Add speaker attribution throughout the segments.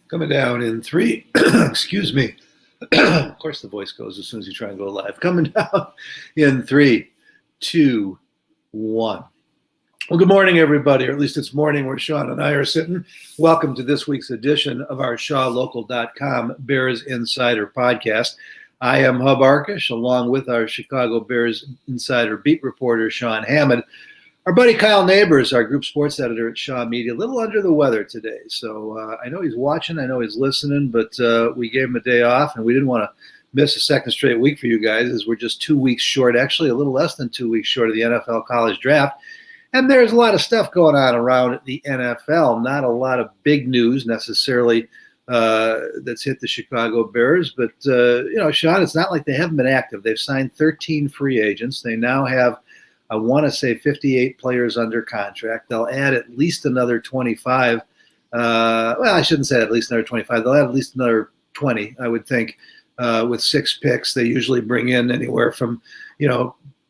Speaker 1: Coming down in three. Excuse me. Of course, the voice goes as soon as you try and go live. Coming down in 3, 2, 1. Well, good morning, everybody, or at least it's morning where Sean and I are sitting. Welcome to this week's edition of our ShawLocal.com Bears Insider podcast. I am Hub Arkush, along with our Chicago Bears Insider beat reporter, Sean Hammond. Our buddy Kyle Neighbors, our group sports editor at Shaw Media, a little under the weather today. So I know he's watching, I know he's listening, but we gave him a day off, and we didn't want to miss a second straight week for you guys, as we're just 2 weeks short, actually a little less than 2 weeks short of the NFL college draft. And there's a lot of stuff going on around the NFL, not a lot of big news necessarily that's hit the Chicago Bears. But, Sean, it's not like they haven't been active. They've signed 13 free agents. They now have, I want to say, 58 players under contract. They'll add at least another 25. I shouldn't say at least another 25. They'll add at least another 20, I would think, with 6 picks. They usually bring in anywhere from,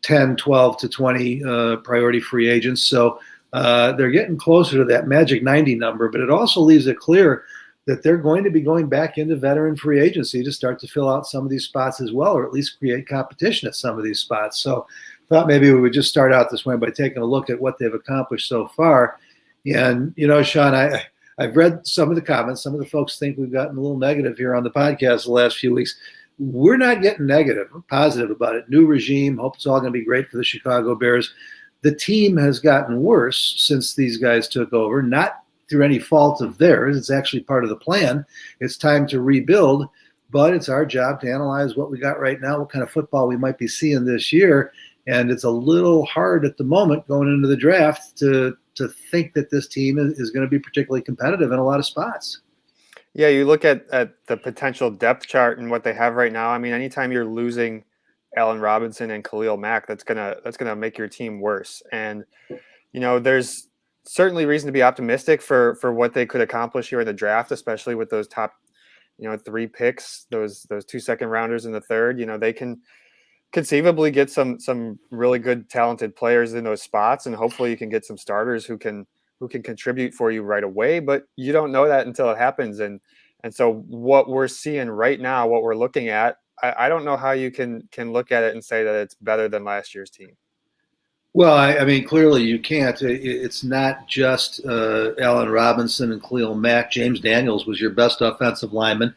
Speaker 1: 10, 12 to 20 priority free agents. So they're getting closer to that magic 90 number, but it also leaves it clear that they're going to be going back into veteran free agency to start to fill out some of these spots as well, or at least create competition at some of these spots. So thought maybe we would just start out this way by taking a look at what they've accomplished so far. And, Sean, I've read some of the comments. Some of the folks think we've gotten a little negative here on the podcast the last few weeks. We're not getting negative. We're positive about it. New regime. Hope it's all going to be great for the Chicago Bears. The team has gotten worse since these guys took over, not through any fault of theirs. It's actually part of the plan. It's time to rebuild, but it's our job to analyze what we got right now, what kind of football we might be seeing this year. And it's a little hard at the moment going into the draft to think that this team is going to be particularly competitive in a lot of spots.
Speaker 2: Yeah, you look at the potential depth chart and what they have right now. I mean, anytime you're losing Allen Robinson and Khalil Mack, that's gonna make your team worse. And there's certainly reason to be optimistic for what they could accomplish here in the draft, especially with those top 3 picks, those 2 second rounders in the third. They can conceivably get some really good talented players in those spots, and hopefully you can get some starters who can contribute for you right away, but you don't know that until it happens. And so what we're seeing right now, what we're looking at, I don't know how you can look at it and say that it's better than last year's team.
Speaker 1: Well, I mean, clearly you can't. It's not just Allen Robinson and Khalil Mack. James Daniels was your best offensive lineman.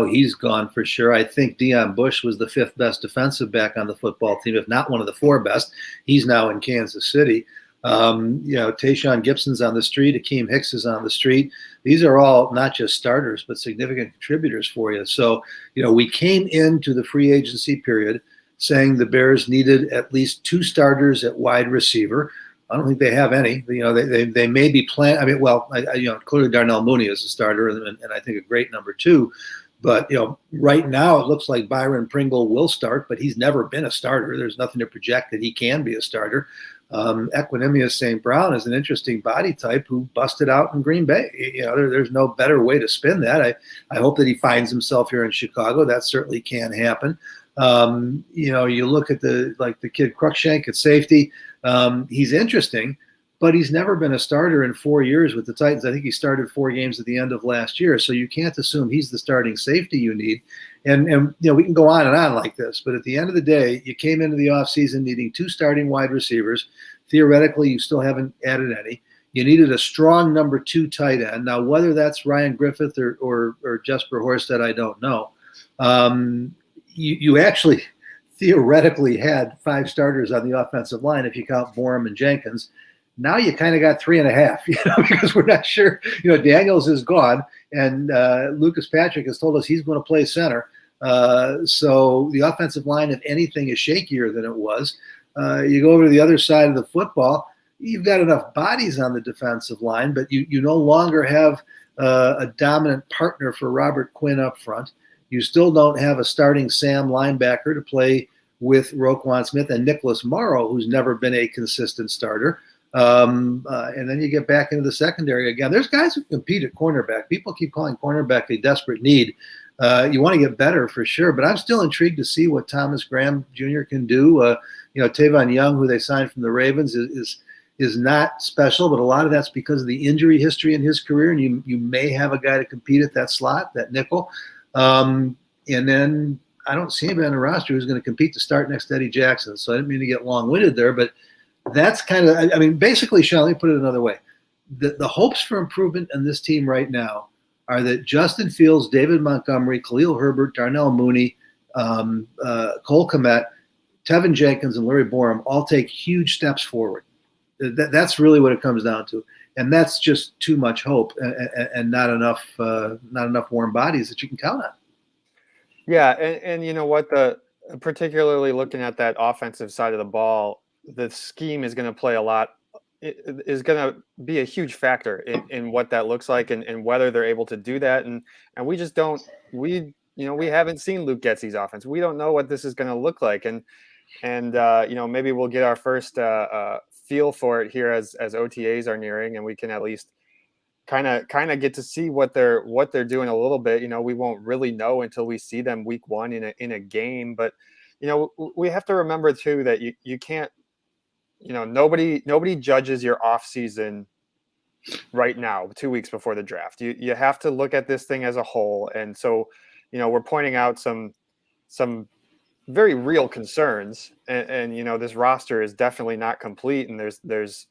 Speaker 1: He's gone for sure. I think Deion Bush was the 5th best defensive back on the football team, if not one of the 4 best. He's now in Kansas City. Tayshaun Gibson's on the street. Akeem Hicks is on the street. These are all not just starters, but significant contributors for you. So, we came into the free agency period saying the Bears needed at least 2 starters at wide receiver. I don't think they have any. They may be planning. I mean, clearly Darnell Mooney is a starter, and I think a great number 2. But, right now it looks like Byron Pringle will start, but he's never been a starter. There's nothing to project that he can be a starter. Equanimous St. Brown is an interesting body type who busted out in Green Bay. There's no better way to spin that. I hope that he finds himself here in Chicago. That certainly can happen. You look at the kid Cruikshank at safety. He's interesting, but he's never been a starter in 4 years with the Titans. I think he started 4 games at the end of last year. So you can't assume he's the starting safety you need. And we can go on and on like this, but at the end of the day, you came into the offseason needing 2 starting wide receivers. Theoretically, you still haven't added any. You needed a strong number 2 tight end. Now, whether that's Ryan Griffith or Jesper Horsted, I don't know. You actually theoretically had 5 starters on the offensive line if you count Borum and Jenkins. Now you kind of got 3.5, because we're not sure. Daniels is gone, and Lucas Patrick has told us he's going to play center. So the offensive line, if anything, is shakier than it was. You go over to the other side of the football, you've got enough bodies on the defensive line, but you no longer have a dominant partner for Robert Quinn up front. You still don't have a starting Sam linebacker to play with Roquan Smith and Nicholas Morrow, who's never been a consistent starter. And then you get back into the secondary again. There's guys who compete at cornerback. People keep calling cornerback a desperate need. You want to get better for sure, but I'm still intrigued to see what Thomas Graham Jr. can do. Tavon Young, who they signed from the Ravens, is is not special, but a lot of that's because of the injury history in his career, and you may have a guy to compete at that slot, that nickel. And then I don't see anybody on the roster who's going to compete to start next to Eddie Jackson. So I didn't mean to get long-winded there, but that's kind of, I mean, basically, Sean, let me put it another way. The hopes for improvement in this team right now are that Justin Fields, David Montgomery, Khalil Herbert, Darnell Mooney, Cole Kmet, Tevin Jenkins, and Larry Borum all take huge steps forward. That's really what it comes down to, and that's just too much hope and not enough warm bodies that you can count on.
Speaker 2: Yeah, and you know what, particularly looking at that offensive side of the ball, the scheme is going to play a lot. It is going to be a huge factor in what that looks like and whether they're able to do that. And we just don't. We haven't seen Luke Getsy's offense. We don't know what this is going to look like. And maybe we'll get our first feel for it here as OTAs are nearing, and we can at least kind of get to see what they're doing a little bit. We won't really know until we see them week one in a game. But we have to remember too that you can't. Nobody judges your off season right now, 2 weeks before the draft. You have to look at this thing as a whole. And so, we're pointing out some very real concerns, and this roster is definitely not complete, and there's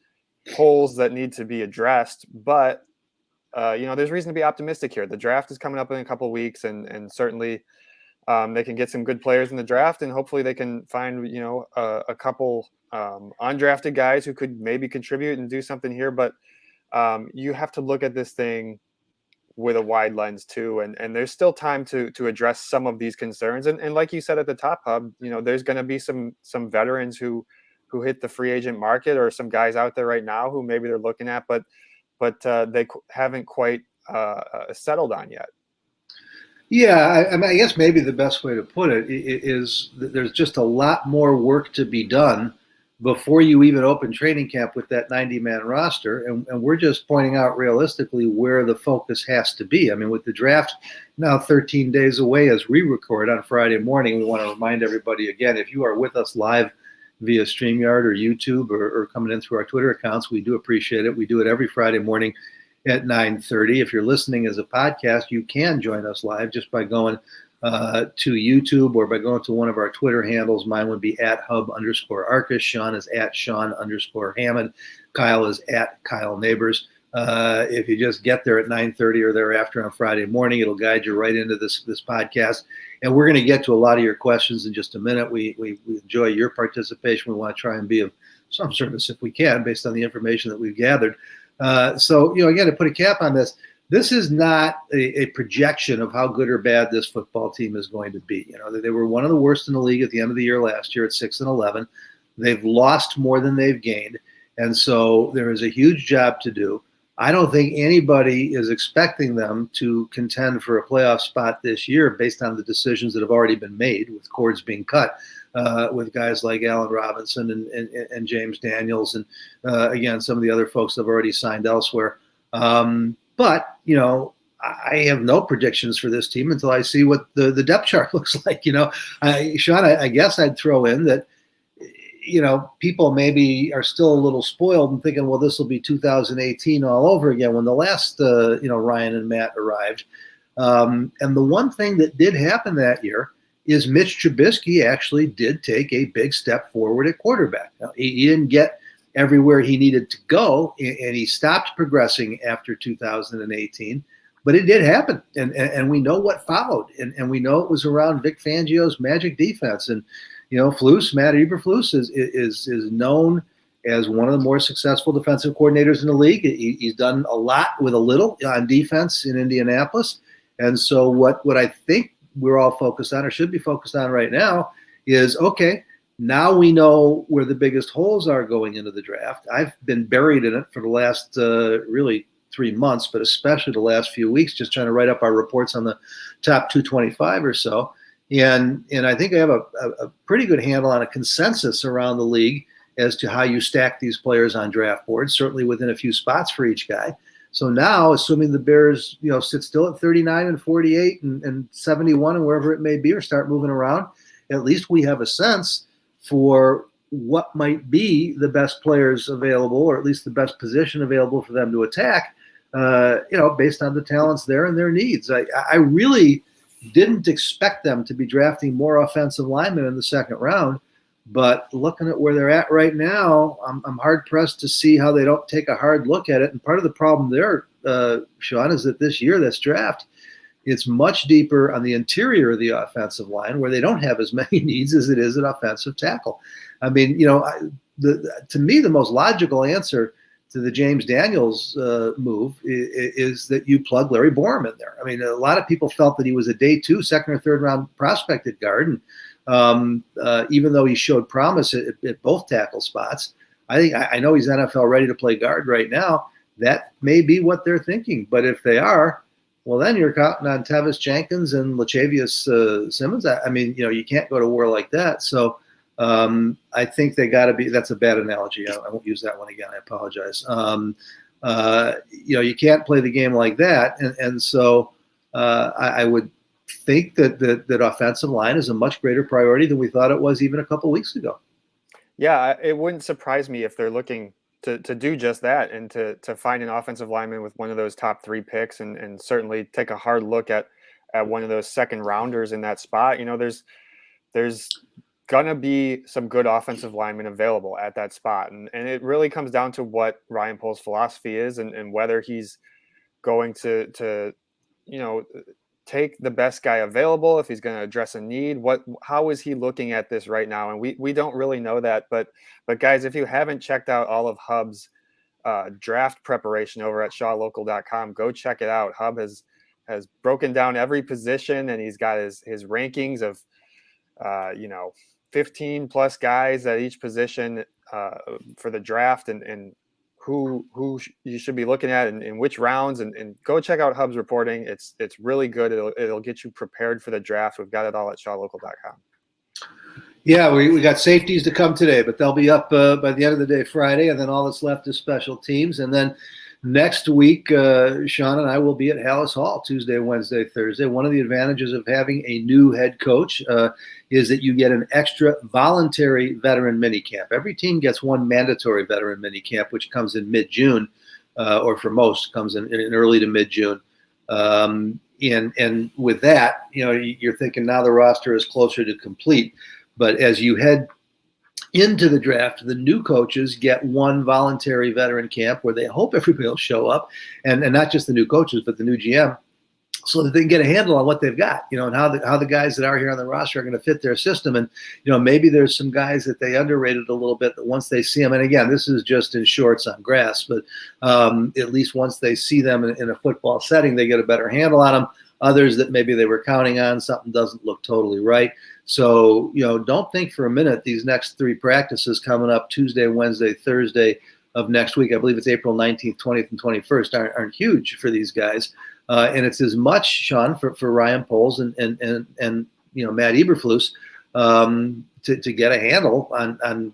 Speaker 2: holes that need to be addressed. But there's reason to be optimistic here. The draft is coming up in a couple of weeks, and certainly they can get some good players in the draft, and hopefully they can find a couple undrafted guys who could maybe contribute and do something here. But you have to look at this thing with a wide lens too, and there's still time to address some of these concerns. And like you said at the top, Hub, there's going to be some veterans who hit the free agent market, or some guys out there right now who maybe they're looking at, but they haven't quite settled on yet.
Speaker 1: Yeah, I guess maybe the best way to put it is that there's just a lot more work to be done before you even open training camp with that 90-man roster. And we're just pointing out realistically where the focus has to be. I mean, with the draft now 13 days away as we record on Friday morning, we want to remind everybody again, if you are with us live via StreamYard or YouTube or coming in through our Twitter accounts, we do appreciate it. We do it every Friday morning at 9:30. If you're listening as a podcast, you can join us live just by going to YouTube or by going to one of our Twitter handles. Mine would be at @Hub_Arkush. Sean is at Sean_Hammond. Kyle is at Kyle Neighbors. If you just get there at 9:30 or thereafter on Friday morning, it'll guide you right into this podcast. And we're going to get to a lot of your questions in just a minute. We enjoy your participation. We want to try and be of some service if we can, based on the information that we've gathered. So, again, to put a cap on this, this is not a projection of how good or bad this football team is going to be. They were one of the worst in the league at the end of the year last year at 6-11. They've lost more than they've gained. And so there is a huge job to do. I don't think anybody is expecting them to contend for a playoff spot this year based on the decisions that have already been made, with cords being cut, with guys like Allen Robinson and James Daniels, and again, some of the other folks that have already signed elsewhere. But I have no predictions for this team until I see what the depth chart looks like. Sean, I guess I'd throw in that people maybe are still a little spoiled and thinking, well, this will be 2018 all over again, when the last Ryan and Matt arrived. And the one thing that did happen that year is Mitch Trubisky actually did take a big step forward at quarterback. Now, he didn't get everywhere he needed to go, and he stopped progressing after 2018, but it did happen. And we know what followed, and we know it was around Vic Fangio's magic defense. And Flus, Matt Eberflus, is known as one of the more successful defensive coordinators in the league. He's done a lot with a little on defense in Indianapolis. And so what I think we're all focused on, or should be focused on right now, is, okay, now we know where the biggest holes are going into the draft. I've been buried in it for the last really 3 months, but especially the last few weeks, just trying to write up our reports on the top 225 or so. And I think I have a pretty good handle on a consensus around the league as to how you stack these players on draft boards, certainly within a few spots for each guy. So now, assuming the Bears, sit still at 39 and 48 and 71 and wherever it may be, or start moving around, at least we have a sense for what might be the best players available, or at least the best position available for them to attack, based on the talents there and their needs. I really didn't expect them to be drafting more offensive linemen in the second round, but looking at where they're at right now, I'm hard pressed to see how they don't take a hard look at it. And part of the problem there, Sean, is that this year, this draft, it's much deeper on the interior of the offensive line, where they don't have as many needs as it is at offensive tackle. I mean, to me, the most logical answer to the James Daniels move is that you plug Larry Borum in there. I mean, a lot of people felt that he was a day 2, second or third round prospect at guard, and even though he showed promise at both tackle spots, I know he's NFL ready to play guard right now. That may be what they're thinking, but if they are, well, then you're counting on Tevis Jenkins and Lachavius Simmons. I mean, you can't go to war like that. So I think they got to be. That's a bad analogy. I won't use that one again. I apologize. You can't play the game like that, and so I would think that offensive line is a much greater priority than we thought it was even a couple weeks ago.
Speaker 2: Yeah, it wouldn't surprise me if they're looking to do just that, and to find an offensive lineman with one of those top 3 picks, and certainly take a hard look at one of those second rounders in that spot. There's gonna be some good offensive linemen available at that spot, and it really comes down to what Ryan Poles' philosophy is, and whether he's going to take the best guy available, if he's going to address a need. How is he looking at this right now? And we don't really know that, but guys, if you haven't checked out all of Hub's draft preparation over at shawlocal.com, go check it out. Hub has broken down every position, and he's got his rankings of 15 plus guys at each position for the draft, and who you should be looking at in which rounds, and go check out Hub's reporting. It's really good. It'll get you prepared for the draft. We've got it all at shawlocal.com.
Speaker 1: Yeah, we got safeties to come today, but they'll be up by the end of the day Friday, and then all that's left is special teams. And then next week, Sean and I will be at Hallis Hall Tuesday, Wednesday, Thursday. One of the advantages of having a new head coach is that you get an extra voluntary veteran minicamp. Every team gets one mandatory veteran minicamp, which comes in mid-June, or for most comes in early to mid-June. And with that, you're thinking now the roster is closer to complete. But as you head into the draft, the new coaches get one voluntary veteran camp where they hope everybody will show up, and not just the new coaches, but the new GM, so that they can get a handle on what they've got, and how the guys that are here on the roster are going to fit their system. And, maybe there's some guys that they underrated a little bit, that once they see them, and again, this is just in shorts on grass, but at least once they see them in a football setting, they get a better handle on them. Others that maybe they were counting on, something doesn't look totally right. So, don't think for a minute these next 3 practices coming up Tuesday, Wednesday, Thursday of next week, I believe it's April 19th, 20th, and 21st, aren't huge for these guys. And it's as much, Sean, for Ryan Poles and Matt Eberflus to get a handle on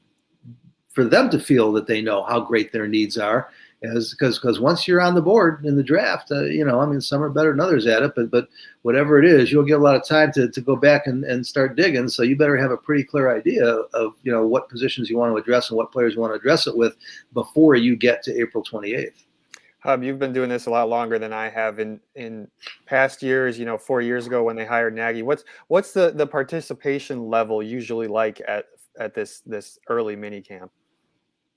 Speaker 1: for them to feel that they know how great their needs are. Because once you're on the board in the draft, some are better than others at it, but whatever it is, you'll get a lot of time to go back and start digging. So you better have a pretty clear idea of what positions you want to address and what players you want to address it with before you get to April 28th.
Speaker 2: Hub, you've been doing this a lot longer than I have. In past years, 4 years ago when they hired Nagy, what's the participation level usually like at this early mini camp?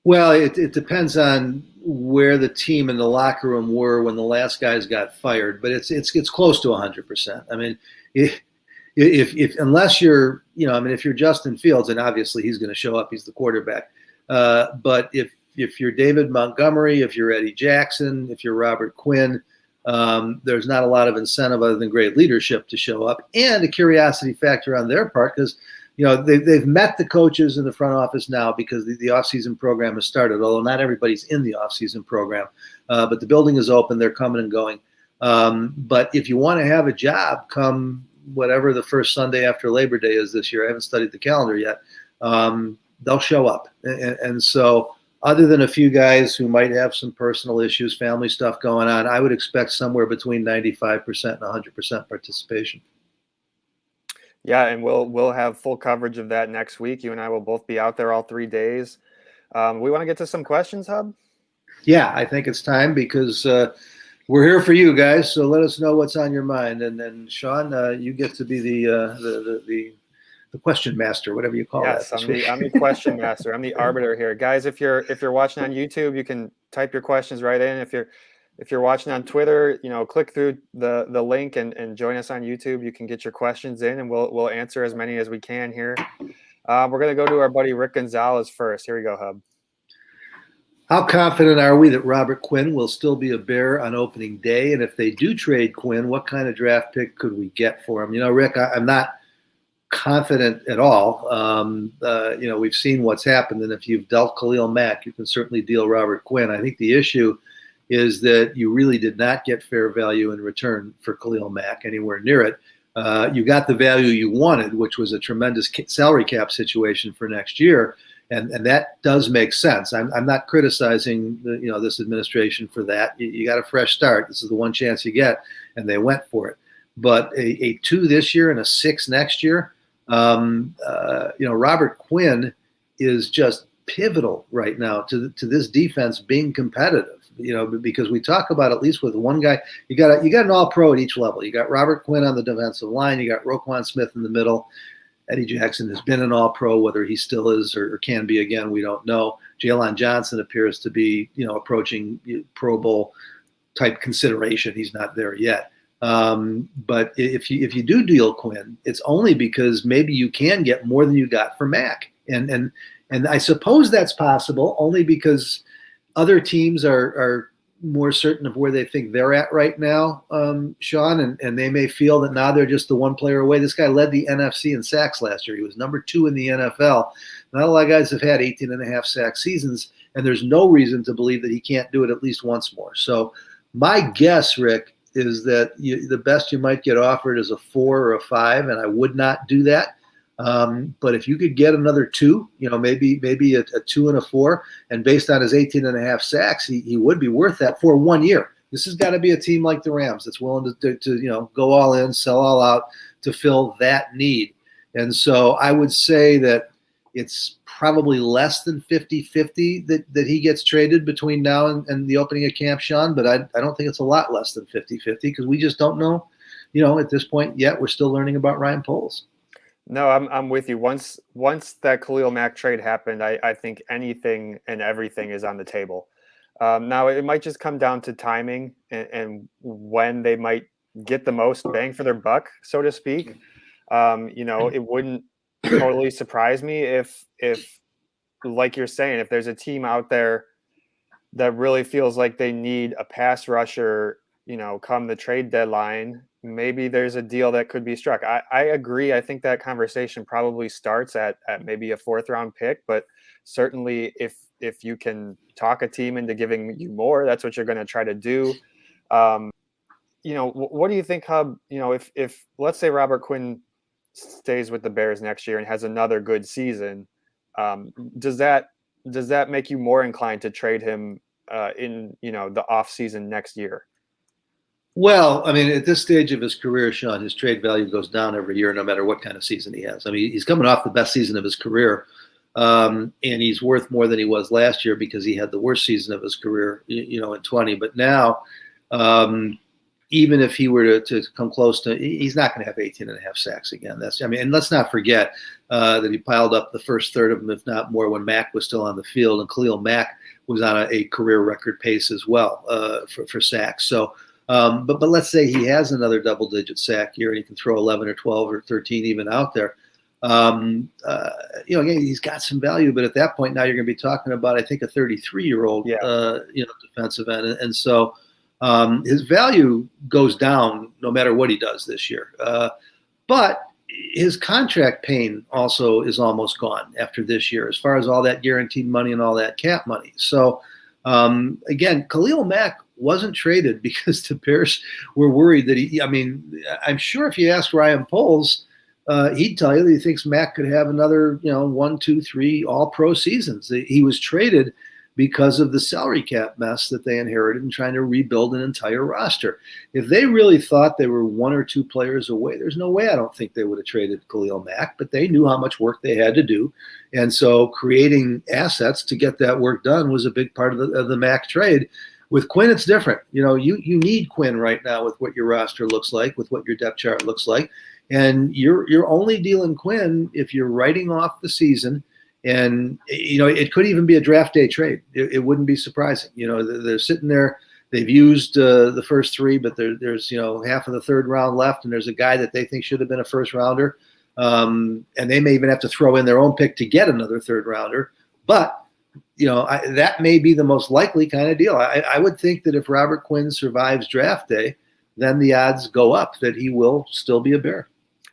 Speaker 1: Well, it depends on where the team and the locker room were when the last guys got fired, but it's close to 100%. I mean, if unless you're if you're Justin Fields, and obviously he's going to show up, he's the quarterback. But if you're David Montgomery, if you're Eddie Jackson, if you're Robert Quinn, there's not a lot of incentive other than great leadership to show up, and a curiosity factor on their part, because they've met the coaches in the front office now, because the offseason program has started, although not everybody's in the offseason program. But the building is open. They're coming and going. But if you want to have a job come whatever the first Sunday after Labor Day is this year, I haven't studied the calendar yet, they'll show up. And so other than a few guys who might have some personal issues, family stuff going on, I would expect somewhere between 95% and 100% participation.
Speaker 2: Yeah, and we'll have full coverage of that next week. You and I will both be out there all 3 days. We want to get to some questions, Hub.
Speaker 1: Yeah, I think it's time because we're here for you guys. So let us know what's on your mind, and then Sean, you get to be the question master, whatever you call that.
Speaker 2: Yes, I'm the question master. I'm the arbiter here, guys. If you're watching on YouTube, you can type your questions right in. If you're watching on Twitter, click through the link and join us on YouTube. You can get your questions in, and we'll answer as many as we can here. We're gonna go to our buddy Rick Gonzalez first. Here we go, Hub.
Speaker 1: How confident are we that Robert Quinn will still be a Bear on opening day? And if they do trade Quinn, what kind of draft pick could we get for him? Rick, I'm not confident at all. We've seen what's happened, and if you've dealt Khalil Mack, you can certainly deal Robert Quinn. I think the issue is that you really did not get fair value in return for Khalil Mack, anywhere near it. You got the value you wanted, which was a tremendous salary cap situation for next year. And that does make sense. I'm not criticizing this administration for that. You got a fresh start. This is the one chance you get, and they went for it. But a 2 this year and a 6 next year, Robert Quinn is just pivotal right now to this defense being competitive. Because we talk about, at least with one guy, you got an all-pro at each level. You got Robert Quinn on the defensive line. You got Roquan Smith in the middle. Eddie Jackson has been an all-pro. Whether he still is or can be again, we don't know. Jalen Johnson appears to be, approaching Pro Bowl type consideration. He's not there yet. But if you do deal Quinn, it's only because maybe you can get more than you got for Mack. And I suppose that's possible only because other teams are more certain of where they think they're at right now, Sean, and they may feel that now they're just the one player away. This guy led the NFC in sacks last year. He was number 2 in the NFL. Not a lot of guys have had 18.5 sack seasons, and there's no reason to believe that he can't do it at least once more. So my guess, Rick, is that the best you might get offered is a 4 or a 5, and I would not do that. But if you could get another 2, maybe a 2 and a 4, and based on his 18.5 sacks, he would be worth that for 1 year. This has got to be a team like the Rams that's willing to go all in, sell all out to fill that need. And so I would say that it's probably less than 50-50 that he gets traded between now and the opening of camp, Sean, but I don't think it's a lot less than 50-50 because we just don't know, at this point yet. We're still learning about Ryan Poles.
Speaker 2: No, I'm with you. Once that Khalil Mack trade happened, I think anything and everything is on the table. Now it might just come down to timing and when they might get the most bang for their buck, so to speak. It wouldn't totally surprise me if like you're saying, if there's a team out there that really feels like they need a pass rusher, come the trade deadline, maybe there's a deal that could be struck. I agree. I think that conversation probably starts at maybe a 4th round pick, but certainly if you can talk a team into giving you more, that's what you're going to try to do. What do you think, Hub? If let's say Robert Quinn stays with the Bears next year and has another good season, does that make you more inclined to trade him in the off season next year?
Speaker 1: Well, I mean, at this stage of his career, Sean, his trade value goes down every year, no matter what kind of season he has. I mean, he's coming off the best season of his career, and he's worth more than he was last year because he had the worst season of his career, in 20. But now, even if he were to come close to, he's not going to have 18.5 sacks again. And let's not forget that he piled up the first third of them, if not more, when Mack was still on the field, and Khalil Mack was on a career record pace as well for sacks. So. But let's say he has another double-digit sack year and he can throw 11 or 12 or 13 even out there. Again, he's got some value, but at that point now you're going to be talking about, I think, a 33-year-old, defensive end. And so his value goes down no matter what he does this year. But his contract pain also is almost gone after this year, as far as all that guaranteed money and all that cap money. So, again, Khalil Mack wasn't traded because the Bears were worried that I'm sure if you ask Ryan Poles, he'd tell you that he thinks Mack could have another, 1, 2, 3 all-pro seasons. He was traded because of the salary cap mess that they inherited and trying to rebuild an entire roster. If they really thought they were one or two players away, there's no way I don't think they would have traded Khalil Mack, but they knew how much work they had to do. And so creating assets to get that work done was a big part of the Mack trade. With Quinn, it's different. You need Quinn right now with what your roster looks like, with what your depth chart looks like. And you're only dealing Quinn if you're writing off the season. And, it could even be a draft day trade. It wouldn't be surprising. They're sitting there. They've used the first three, but there's half of the third round left, and there's a guy that they think should have been a first rounder. And they may even have to throw in their own pick to get another third rounder. But, that may be the most likely kind of deal. I would think that if Robert Quinn survives draft day, then the odds go up that he will still be a Bear.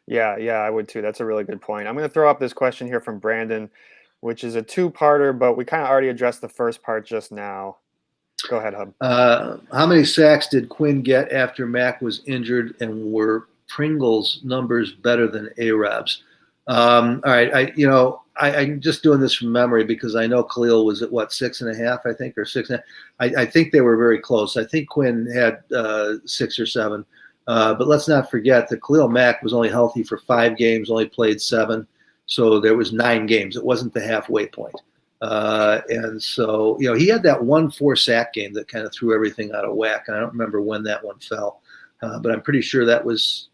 Speaker 2: Yeah, I would too. That's a really good point. I'm going to throw up this question here from Brandon, which is a two-parter, but we kind of already addressed the first part just now. Go ahead, Hub.
Speaker 1: How many sacks did Quinn get after Mack was injured, and were Pringle's numbers better than A-Rob's? All right, I'm just doing this from memory because I know Khalil was at 6.5, I think, or 6.5. I think they were very close. I think Quinn had 6 or 7. But let's not forget that Khalil Mack was only healthy for 5 games, only played 7. So there was 9 games. It wasn't the halfway point. And so, he had that 1 4-sack game that kind of threw everything out of whack. And I don't remember when that one fell. But I'm pretty sure that was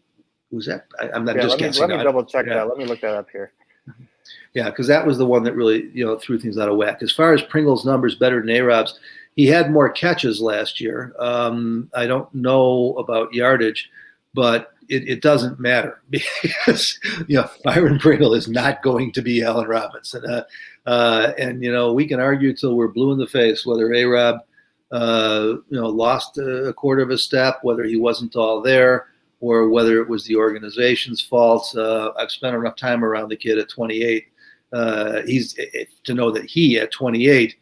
Speaker 1: that. I'm not just guessing.
Speaker 2: Let me double check that. Let me look that up here.
Speaker 1: Yeah, because that was the one that really, threw things out of whack. As far as Pringle's numbers better than A-Rob's, he had more catches last year. I don't know about yardage, but it doesn't matter because, Byron Pringle is not going to be Allen Robinson. And we can argue till we're blue in the face whether A-Rob, lost a quarter of a step, whether he wasn't all there, or whether it was the organization's fault. I've spent enough time around the kid at 28. He's to know that he at 28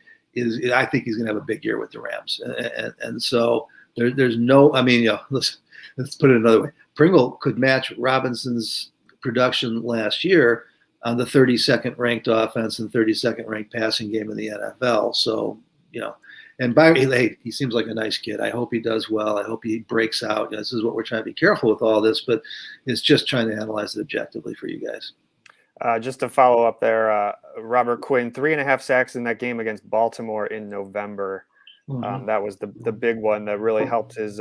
Speaker 1: I think he's going to have a big year with the Rams. And so there's no, let's put it another way. Pringle could match Robinson's production last year on the 32nd ranked offense and 32nd ranked passing game in the NFL. So, and Byron, he seems like a nice kid. I hope he does well. I hope he breaks out. This is what we're trying to be careful with all this, but it's just trying to analyze it objectively for you guys.
Speaker 2: Just to follow up there, Robert Quinn, 3.5 sacks in that game against Baltimore in November. Mm-hmm. That was the big one that really helped his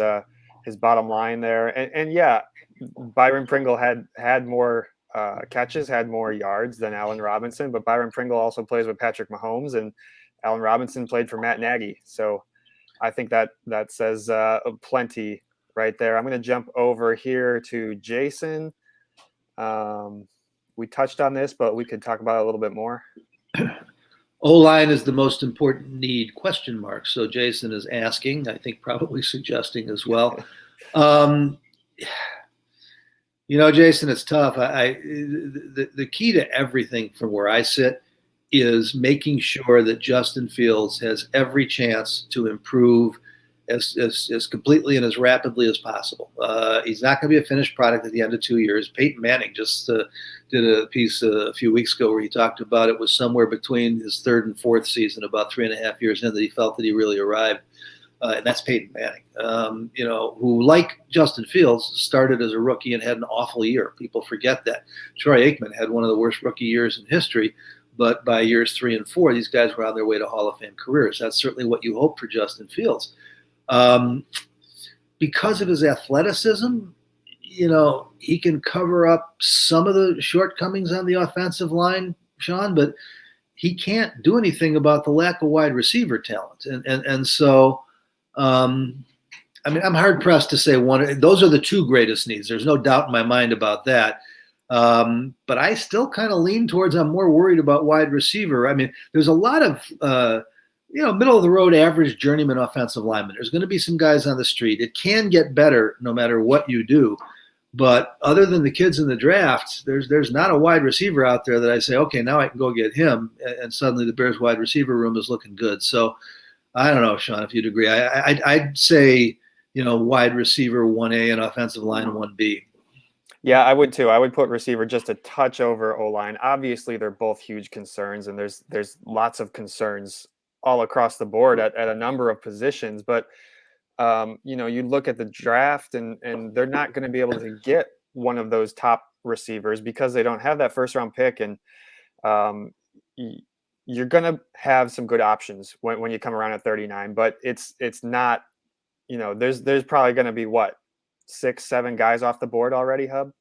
Speaker 2: bottom line there. And yeah, Byron Pringle had more catches, had more yards than Allen Robinson, but Byron Pringle also plays with Patrick Mahomes, and Allen Robinson played for Matt Nagy. So I think that says plenty right there. I'm going to jump over here to Jason. We touched on this, but we could talk about it a little bit more.
Speaker 1: O-line is the most important need, ? So Jason is asking, I think probably suggesting as well. Jason, it's tough. The key to everything from where I sit is making sure that Justin Fields has every chance to improve as completely and as rapidly as possible. He's not going to be a finished product at the end of 2 years. Peyton Manning just did a piece a few weeks ago where he talked about it was somewhere between his 3rd and 4th season, about 3.5 years in, that he felt that he really arrived. And that's Peyton Manning, who, like Justin Fields, started as a rookie and had an awful year. People forget that. Troy Aikman had one of the worst rookie years in history, but by years 3 and 4, these guys were on their way to Hall of Fame careers. That's certainly what you hope for Justin Fields. Because of his athleticism, he can cover up some of the shortcomings on the offensive line, Sean, but he can't do anything about the lack of wide receiver talent. And so, I'm hard pressed to say one. Those are the 2 greatest needs. There's no doubt in my mind about that. But I still kind of lean towards I'm more worried about wide receiver. There's a lot of middle of the road average journeyman offensive linemen. There's going to be some guys on the street. It can get better no matter what you do. But other than the kids in the draft, there's not a wide receiver out there that I say, okay, now I can go get him. And suddenly the Bears wide receiver room is looking good. So I don't know, Sean, if you'd agree. I'd say, wide receiver 1A and offensive line 1B.
Speaker 2: Yeah, I would too. I would put receiver just a touch over O-line. Obviously, they're both huge concerns, and there's lots of concerns all across the board at a number of positions. But you look at the draft, and they're not going to be able to get one of those top receivers because they don't have that first round pick. And you're going to have some good options when you come around at 39, but it's not, there's probably going to be 6-7 guys off the board already, Hub.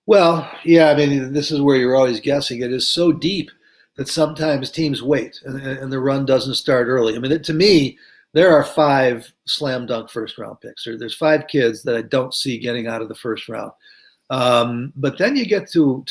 Speaker 1: Well, yeah, I mean, this is where you're always guessing. It is so deep that sometimes teams wait and the run doesn't start early. I mean, to me, there are 5 slam dunk first round picks. There's 5 kids that I don't see getting out of the first round. But then you get to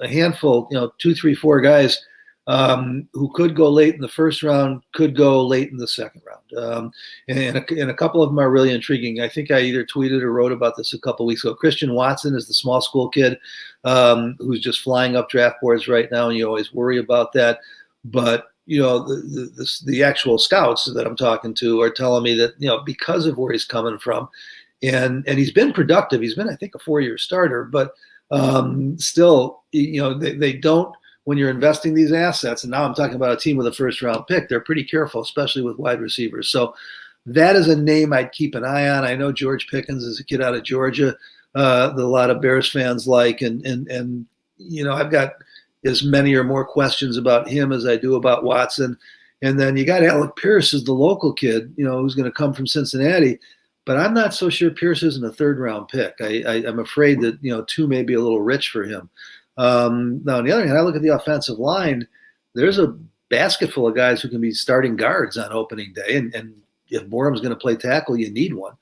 Speaker 1: a handful, 2, 3, 4 guys who could go late in the first round, could go late in the second round. And a couple of them are really intriguing. I think I either tweeted or wrote about this a couple of weeks ago. Christian Watson is the small school kid who's just flying up draft boards right now, and you always worry about that. But the actual scouts that I'm talking to are telling me that because of where he's coming from, and he's been productive. He's been, I think, a 4-year starter, but still, they don't. When you're investing these assets, and now I'm talking about a team with a first-round pick, they're pretty careful, especially with wide receivers. So that is a name I'd keep an eye on. I know George Pickens is a kid out of Georgia that a lot of Bears fans like, and I've got as many or more questions about him as I do about Watson. And then you got Alec Pierce as the local kid, who's going to come from Cincinnati. But I'm not so sure Pierce isn't a third-round pick. I'm afraid that 2 may be a little rich for him. Now, on the other hand, I look at the offensive line. There's a basket full of guys who can be starting guards on opening day, and if Borum's going to play tackle, you need one.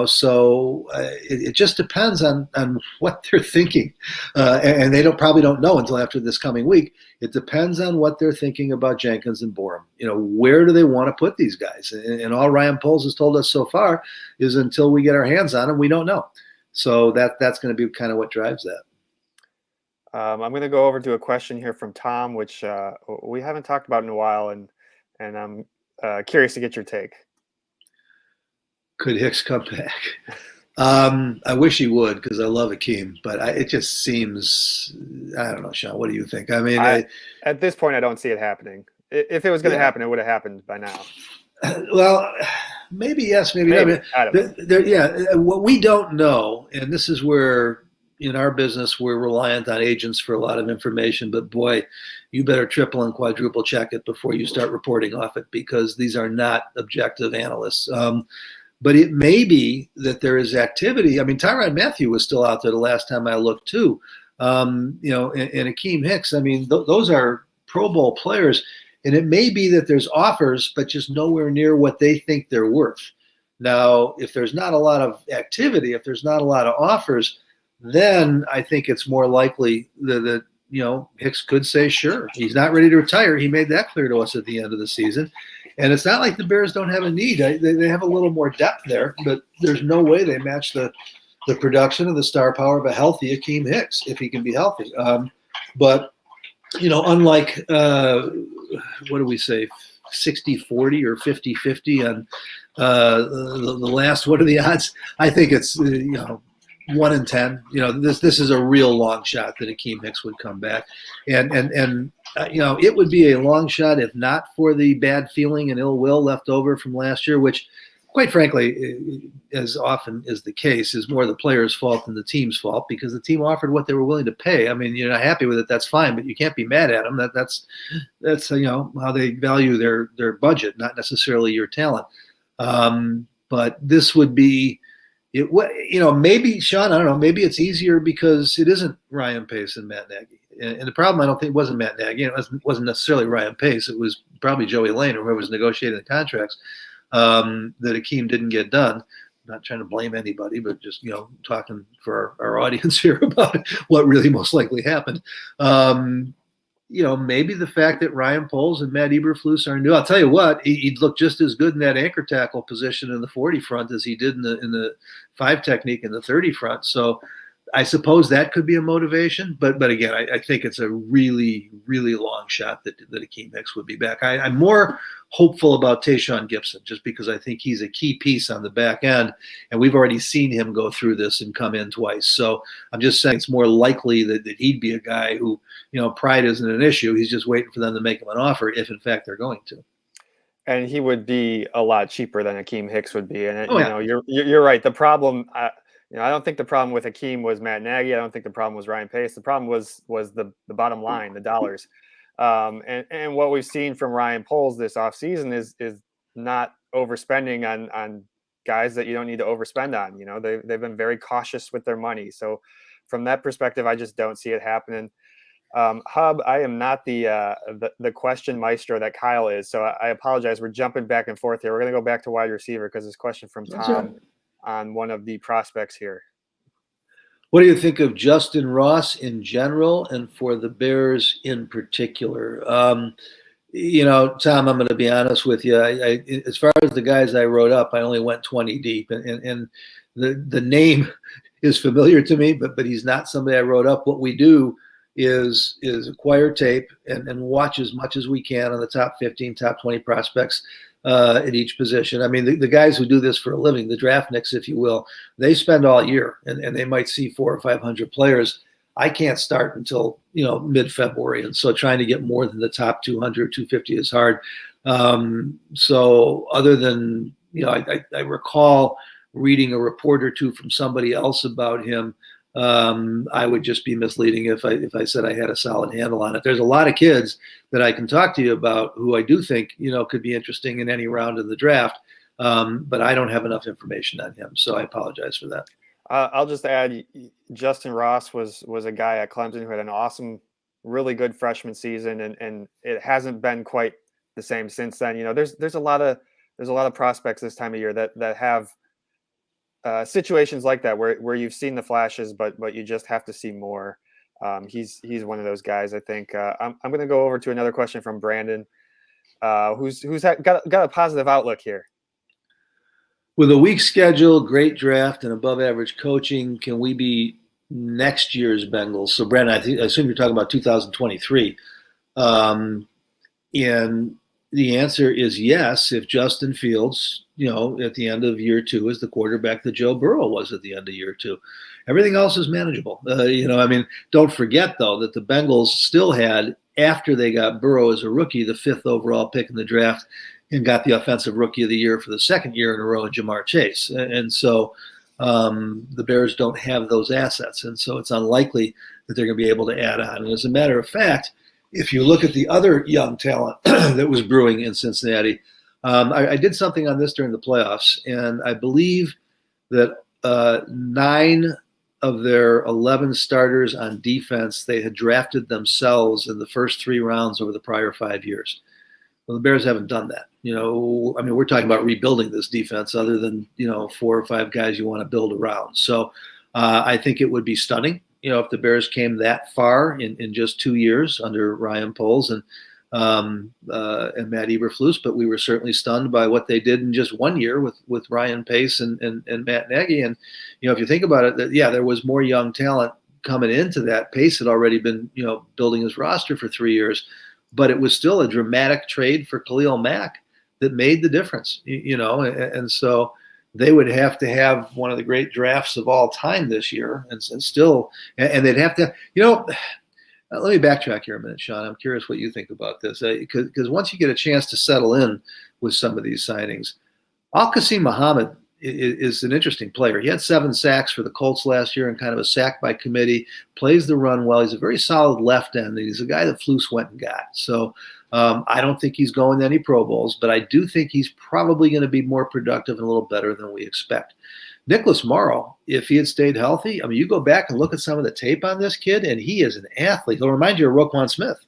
Speaker 1: So it just depends on what they're thinking, and they probably don't know until after this coming week. It depends on what they're thinking about Jenkins and Borum. Where do they want to put these guys? And all Ryan Poles has told us so far is until we get our hands on them, we don't know. So that's going to be kind of what drives that.
Speaker 2: I'm going to go over to a question here from Tom, which we haven't talked about in a while, and I'm curious to get your take.
Speaker 1: Could Hicks come back? I wish he would, because I love Akeem, but it just seems, I don't know, Sean, what do you think? I mean,
Speaker 2: at this point, I don't see it happening. If it was going to happen, it would have happened by now.
Speaker 1: Well, maybe yes, maybe not.
Speaker 2: I don't know.
Speaker 1: What we don't know, and this is where in our business we're reliant on agents for a lot of information, but boy, you better triple and quadruple check it before you start reporting off it, because these are not objective analysts. But it may be that there is activity. I mean, Tyrann Mathieu was still out there the last time I looked too. And Akeem Hicks, I mean, those are Pro Bowl players. And it may be that there's offers, but just nowhere near what they think they're worth. Now, if there's not a lot of activity, if there's not a lot of offers, then I think it's more likely that Hicks could say, sure, he's not ready to retire. He made that clear to us at the end of the season. And it's not like the Bears don't have a need. They have a little more depth there, but there's no way they match the production of the star power of a healthy Akeem Hicks if he can be healthy. But unlike, what do we say, 60-40 or 50-50 on the last, what are the odds? I think it's, 1 in 10. This is a real long shot that Akeem Hicks would come back. And it would be a long shot if not for the bad feeling and ill will left over from last year, which, quite frankly, as often is the case, is more the player's fault than the team's fault, because the team offered what they were willing to pay. I mean, you're not happy with it, that's fine, but you can't be mad at them. That's how they value their budget, not necessarily your talent. But this would be, maybe, Sean, I don't know, maybe it's easier because it isn't Ryan Pace and Matt Nagy. And the problem, I don't think, wasn't Matt Nagy. It wasn't necessarily Ryan Pace. It was probably Joey Lane or whoever was negotiating the contracts that Akeem didn't get done. I'm not trying to blame anybody, but just, talking for our audience here about what really most likely happened. Maybe the fact that Ryan Poles and Matt Eberflus are new. I'll tell you what, he'd look just as good in that anchor tackle position in the 40 front as he did in the 5 technique in the 30 front. So I suppose that could be a motivation, but again, I think it's a really, really long shot that Akeem Hicks would be back. I'm more hopeful about Tayshaun Gibson just because I think he's a key piece on the back end, and we've already seen him go through this and come in twice. So I'm just saying it's more likely that he'd be a guy who, pride isn't an issue. He's just waiting for them to make him an offer if, in fact, they're going to.
Speaker 2: And he would be a lot cheaper than Akeem Hicks would be. And you're right. The problem, I don't think the problem with Akeem was Matt Nagy. I don't think the problem was Ryan Pace. The problem was the bottom line, the dollars. And what we've seen from Ryan Poles this offseason is not overspending on guys that you don't need to overspend on. They've been very cautious with their money. So from that perspective, I just don't see it happening. Hub, I am not the question maestro that Kyle is, so I apologize. We're jumping back and forth here. We're going to go back to wide receiver because this question from Tom on one of the prospects here.
Speaker 1: What do you think of Justin Ross in general and for the Bears in particular? Tom, I'm going to be honest with you. I as far as the guys I wrote up, I only went 20 deep, and the name is familiar to me, but he's not somebody I wrote up. What we do is acquire tape and watch as much as we can on the top 15, top 20 prospects at each position. I mean, the guys who do this for a living, the draftniks, if you will, they spend all year and they might see 400 or 500 players. I can't start until, mid-February. And so trying to get more than the top 200, 250 is hard. So other than, I recall reading a report or two from somebody else about him. I would just be misleading if I said I had a solid handle on it. There's a lot of kids that I can talk to you about who I do think, could be interesting in any round of the draft. But I don't have enough information on him. So I apologize for that.
Speaker 2: I'll just add Justin Ross was a guy at Clemson who had an awesome, really good freshman season. And it hasn't been quite the same since then. There's a lot of prospects this time of year that have situations like that where you've seen the flashes, but you just have to see more. He's one of those guys. I think I'm going to go over to another question from Brandon, who's got a positive outlook here.
Speaker 1: With a weak schedule, great draft, and above-average coaching, can we be next year's Bengals? So, Brandon, I assume you're talking about 2023. And the answer is yes, if Justin Fields, at the end of year 2 is the quarterback that Joe Burrow was at the end of year 2. Everything else is manageable. Don't forget, though, that the Bengals still had, after they got Burrow as a rookie, the 5th overall pick in the draft and got the offensive rookie of the year for the 2nd year in a row, Jamar Chase. And so the Bears don't have those assets. And so it's unlikely that they're going to be able to add on. And as a matter of fact, if you look at the other young talent that was brewing in Cincinnati, I did something on this during the playoffs, and I believe that 9 of their 11 starters on defense, they had drafted themselves in the first 3 rounds over the prior 5 years. Well, the Bears haven't done that. We're talking about rebuilding this defense other than, 4 or 5 guys you want to build around. So I think it would be stunning, if the Bears came that far in just 2 years under Ryan Poles and Matt Eberflus, but we were certainly stunned by what they did in just 1 year with Ryan Pace and Matt Nagy. And, if you think about it, there was more young talent coming into that. Pace had already been, building his roster for 3 years, but it was still a dramatic trade for Khalil Mack that made the difference, and so they would have to have one of the great drafts of all time this year and they'd have to, let me backtrack here a minute, Sean. I'm curious what you think about this, because once you get a chance to settle in with some of these signings, Al-Qasim Muhammad is an interesting player. He had 7 sacks for the Colts last year and kind of a sack by committee, plays the run well. He's a very solid left end, and he's a guy that Flus went and got. So I don't think he's going to any Pro Bowls, but I do think he's probably going to be more productive and a little better than we expect. Nicholas Morrow, if he had stayed healthy, you go back and look at some of the tape on this kid, and he is an athlete. He'll remind you of Roquan Smith.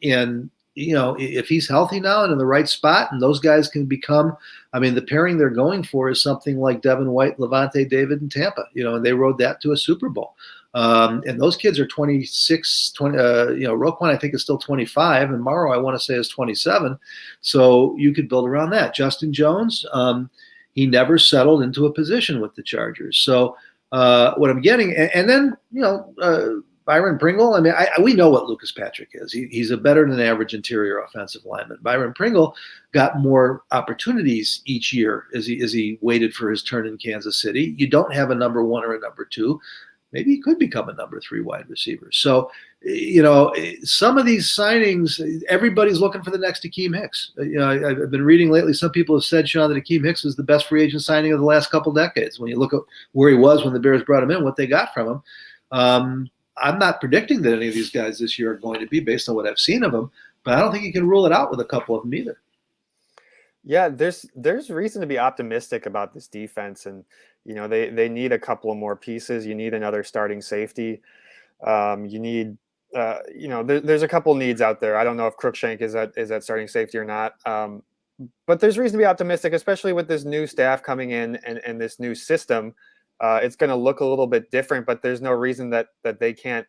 Speaker 1: And if he's healthy now and in the right spot, and those guys can become, the pairing they're going for is something like Devin White, Levante David in Tampa, and they rode that to a Super Bowl. And those kids are 26, 20, Roquan, I think, is still 25, and Morrow, I want to say, is 27. So you could build around that. Justin Jones, he never settled into a position with the Chargers. So what I'm getting. And then, Byron Pringle. I mean, we know what Lucas Patrick is. He's a better than average interior offensive lineman. Byron Pringle got more opportunities each year as he waited for his turn in Kansas City. You don't have a number one or a number two. Maybe he could become a number three wide receiver. So, some of these signings, everybody's looking for the next Akeem Hicks. I've been reading lately, some people have said, Sean, that Akeem Hicks is the best free agent signing of the last couple decades. When you look at where he was when the Bears brought him in, what they got from him. I'm not predicting that any of these guys this year are going to be based on what I've seen of them, but I don't think you can rule it out with a couple of them either.
Speaker 2: Yeah, there's reason to be optimistic about this defense, and they need a couple of more pieces. You need another starting safety. You need there's a couple needs out there. I don't know if Cruikshank is at starting safety or not, but there's reason to be optimistic, especially with this new staff coming in and this new system. It's going to look a little bit different, but there's no reason that they can't,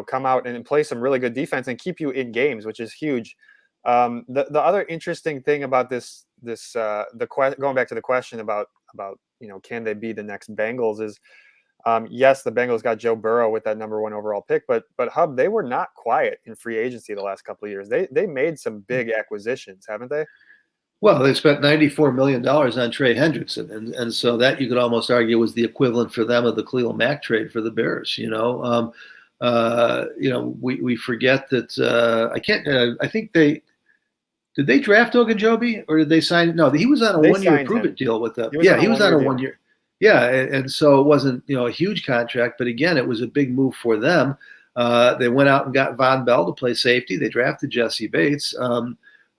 Speaker 2: come out and play some really good defense and keep you in games, which is huge. The other interesting thing about going back to the question about can they be the next Bengals is, yes, the Bengals got Joe Burrow with that number one overall pick, but Hub, they were not quiet in free agency the last couple of years. They made some big acquisitions, haven't they?
Speaker 1: Well, they spent $94 million on Trey Hendrickson, and so that you could almost argue was the equivalent for them of the Khalil Mack trade for the Bears. We forget that I can't. I think did they draft Ogunjobi or did they sign? No, he was on a 1 year prove it deal with them. He was on a 1 year. Yeah, and so it wasn't a huge contract, but again, it was a big move for them. They went out and got Von Bell to play safety. They drafted Jesse Bates.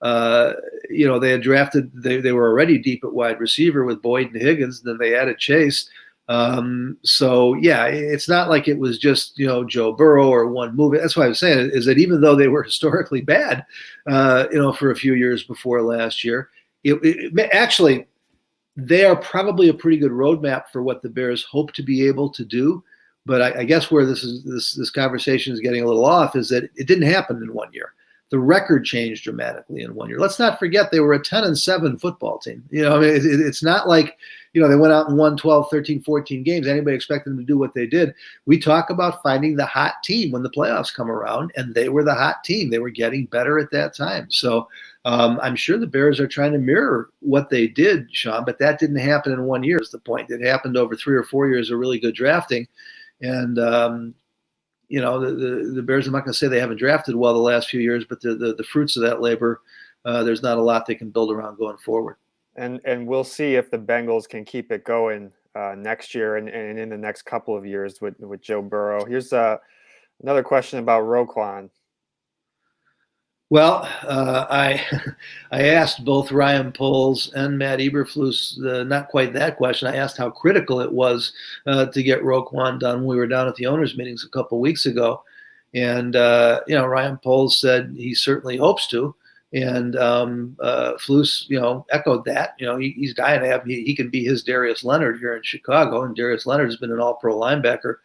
Speaker 1: They had drafted, they were already deep at wide receiver with Boyd and Higgins. Then they added Chase. It's not like it was just, Joe Burrow or one move. That's why I was saying is that even though they were historically bad, for a few years before last year, actually, they are probably a pretty good roadmap for what the Bears hope to be able to do. But I guess where this conversation is getting a little off is that it didn't happen in 1 year. The record changed dramatically in 1 year. Let's not forget they were a 10-7 football team. It's not like, they went out and won 12, 13, 14 games. Anybody expected them to do what they did? We talk about finding the hot team when the playoffs come around, and they were the hot team. They were getting better at that time. So I'm sure the Bears are trying to mirror what they did, Sean, but that didn't happen in 1 year is the point. It happened over 3 or 4 years of really good drafting. And, the Bears, I'm not going to say they haven't drafted well the last few years, but the fruits of that labor, there's not a lot they can build around going forward.
Speaker 2: And we'll see if the Bengals can keep it going next year and in the next couple of years with Joe Burrow. Here's another question about Roquan.
Speaker 1: Well, I asked both Ryan Poles and Matt Eberflus not quite that question. I asked how critical it was to get Roquan done. We were down at the owners' meetings a couple of weeks ago, and Ryan Poles said he certainly hopes to, and Flus echoed that. He's dying to have he can be his Darius Leonard here in Chicago, and Darius Leonard has been an All-Pro linebacker.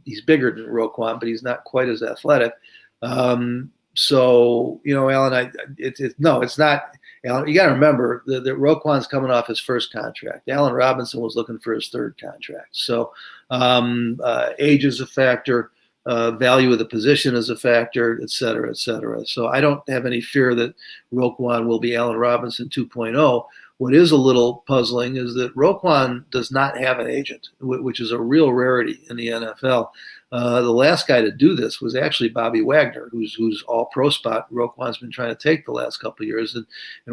Speaker 1: He's bigger than Roquan, but he's not quite as athletic. So, Alan, it's not. Alan, you got to remember that Roquan's coming off his first contract. Allen Robinson was looking for his third contract. So, age is a factor, value of the position is a factor, et cetera, et cetera. So, I don't have any fear that Roquan will be Allen Robinson 2.0. What is a little puzzling is that Roquan does not have an agent, which is a real rarity in the NFL. The last guy to do this was actually Bobby Wagner, who's all pro spot. Roquan's been trying to take the last couple of years, and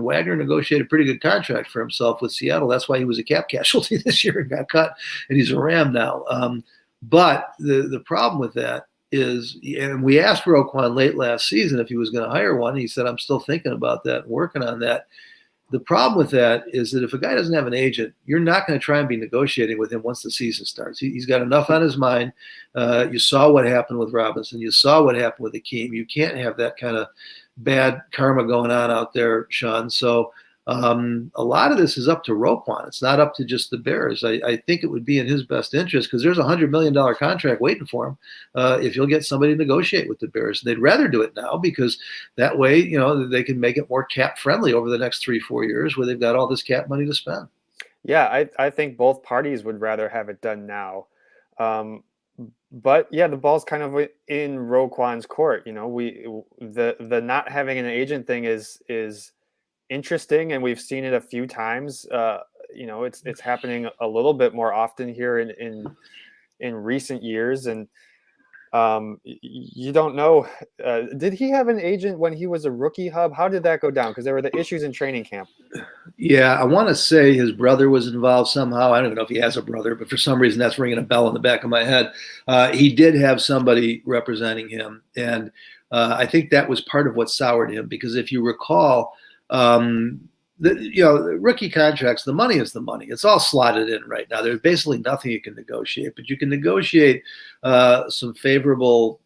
Speaker 1: Wagner negotiated a pretty good contract for himself with Seattle. That's why he was a cap casualty this year and got cut, and he's a Ram now. But the problem with that is, and we asked Roquan late last season if he was going to hire one. He said, "I'm still thinking about that and working on that." The problem with that is that if a guy doesn't have an agent, you're not going to try and be negotiating with him once the season starts. He's got enough on his mind. You saw what happened with Robinson. You saw what happened with Akeem. You can't have that kind of bad karma going on out there, Sean. So a lot of this is up to Roquan. It's not up to just the Bears. I think it would be in his best interest because there's a $100 million contract waiting for him if you'll get somebody to negotiate with the Bears. They'd rather do it now because that way, they can make it more cap friendly over the next 3-4 years where they've got all this cap money to spend.
Speaker 2: Yeah, I think both parties would rather have it done now. Um, but yeah, the ball's kind of in Roquan's court. You know, the not having an agent thing is interesting, and we've seen it a few times. You know, it's happening a little bit more often here in recent years, and you don't know. Did he have an agent when he was a rookie, Hub? How did that go down? Because there were the issues in training camp.
Speaker 1: Yeah, I want to say his brother was involved somehow. I don't even know if he has a brother, but for some reason that's ringing a bell in the back of my head. He did have somebody representing him, and I think that was part of what soured him. Because if you recall, the rookie contracts, the money is the money. It's all slotted in right now. There's basically nothing you can negotiate, but you can negotiate some favorable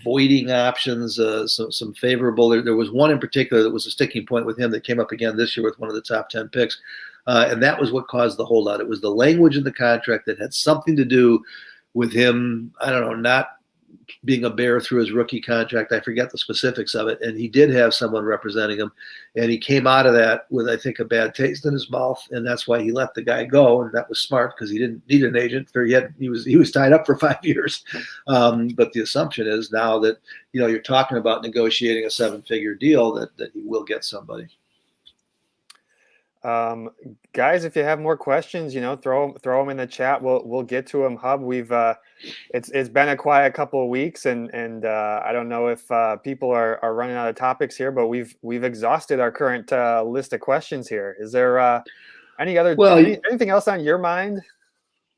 Speaker 1: voiding options, some favorable. There was one in particular that was a sticking point with him that came up again this year with one of the top 10 picks. And that was what caused the holdout. It was the language in the contract that had something to do with him, I don't know, not being a Bear through his rookie contract. I forget the specifics of it. And he did have someone representing him. And he came out of that with, I think, a bad taste in his mouth. And that's why he let the guy go. And that was smart because he didn't need an agent. He was tied up for 5 years. But the assumption is now that, you're talking about negotiating a 7-figure deal that he will get somebody.
Speaker 2: Guys, if you have more questions, throw them in the chat. We'll get to them. Hub, it's been a quiet couple of weeks, and I don't know if people are running out of topics here, but we've exhausted our current list of questions here. Is there anything else on your mind?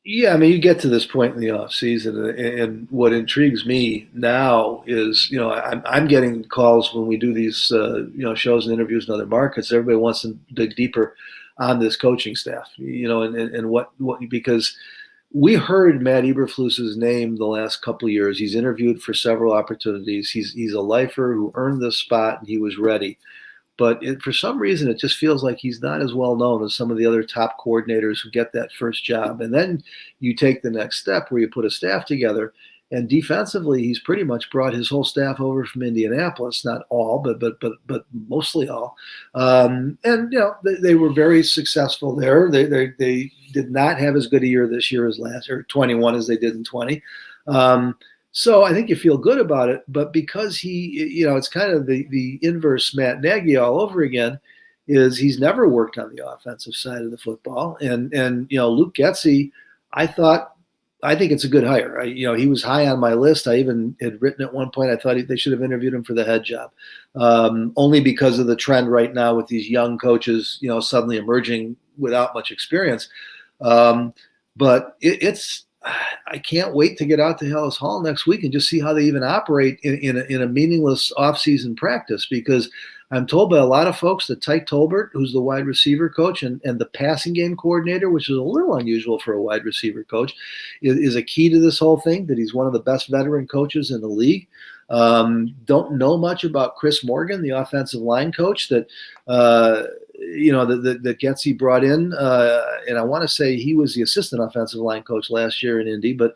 Speaker 1: Yeah, I mean, you get to this point in the off season, and what intrigues me now is, I'm getting calls when we do these, shows and interviews in other markets. Everybody wants to dig deeper on this coaching staff, and what because we heard Matt Eberflus's name the last couple of years. He's interviewed for several opportunities. He's a lifer who earned this spot, and he was ready. But for some reason, it just feels like he's not as well known as some of the other top coordinators who get that first job. And then you take the next step where you put a staff together. And defensively, he's pretty much brought his whole staff over from Indianapolis. Not all, but mostly all. And they were very successful there. They did not have as good a year this year as last, or 21 as they did in 20. So I think you feel good about it, but because it's kind of the inverse Matt Nagy all over again, is he's never worked on the offensive side of the football. And Luke Getsy, I think it's a good hire. He was high on my list. I even had written at one point, I thought they should have interviewed him for the head job, only because of the trend right now with these young coaches, suddenly emerging without much experience. But I can't wait to get out to Hellas Hall next week and just see how they even operate in a meaningless offseason practice, because I'm told by a lot of folks that Tyke Tolbert, who's the wide receiver coach and the passing game coordinator, which is a little unusual for a wide receiver coach, is a key to this whole thing, that he's one of the best veteran coaches in the league. Don't know much about Chris Morgan, the offensive line coach that Getsy brought in, and I want to say he was the assistant offensive line coach last year in Indy, but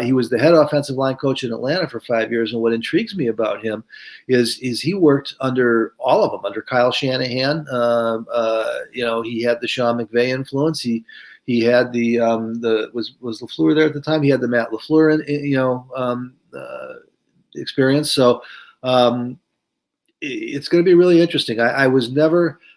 Speaker 1: he was the head offensive line coach in Atlanta for 5 years. And what intrigues me about him is he worked under all of them, under Kyle Shanahan. He had the Sean McVay influence. He had was LaFleur there at the time? He had the Matt LaFleur experience. So it's going to be really interesting.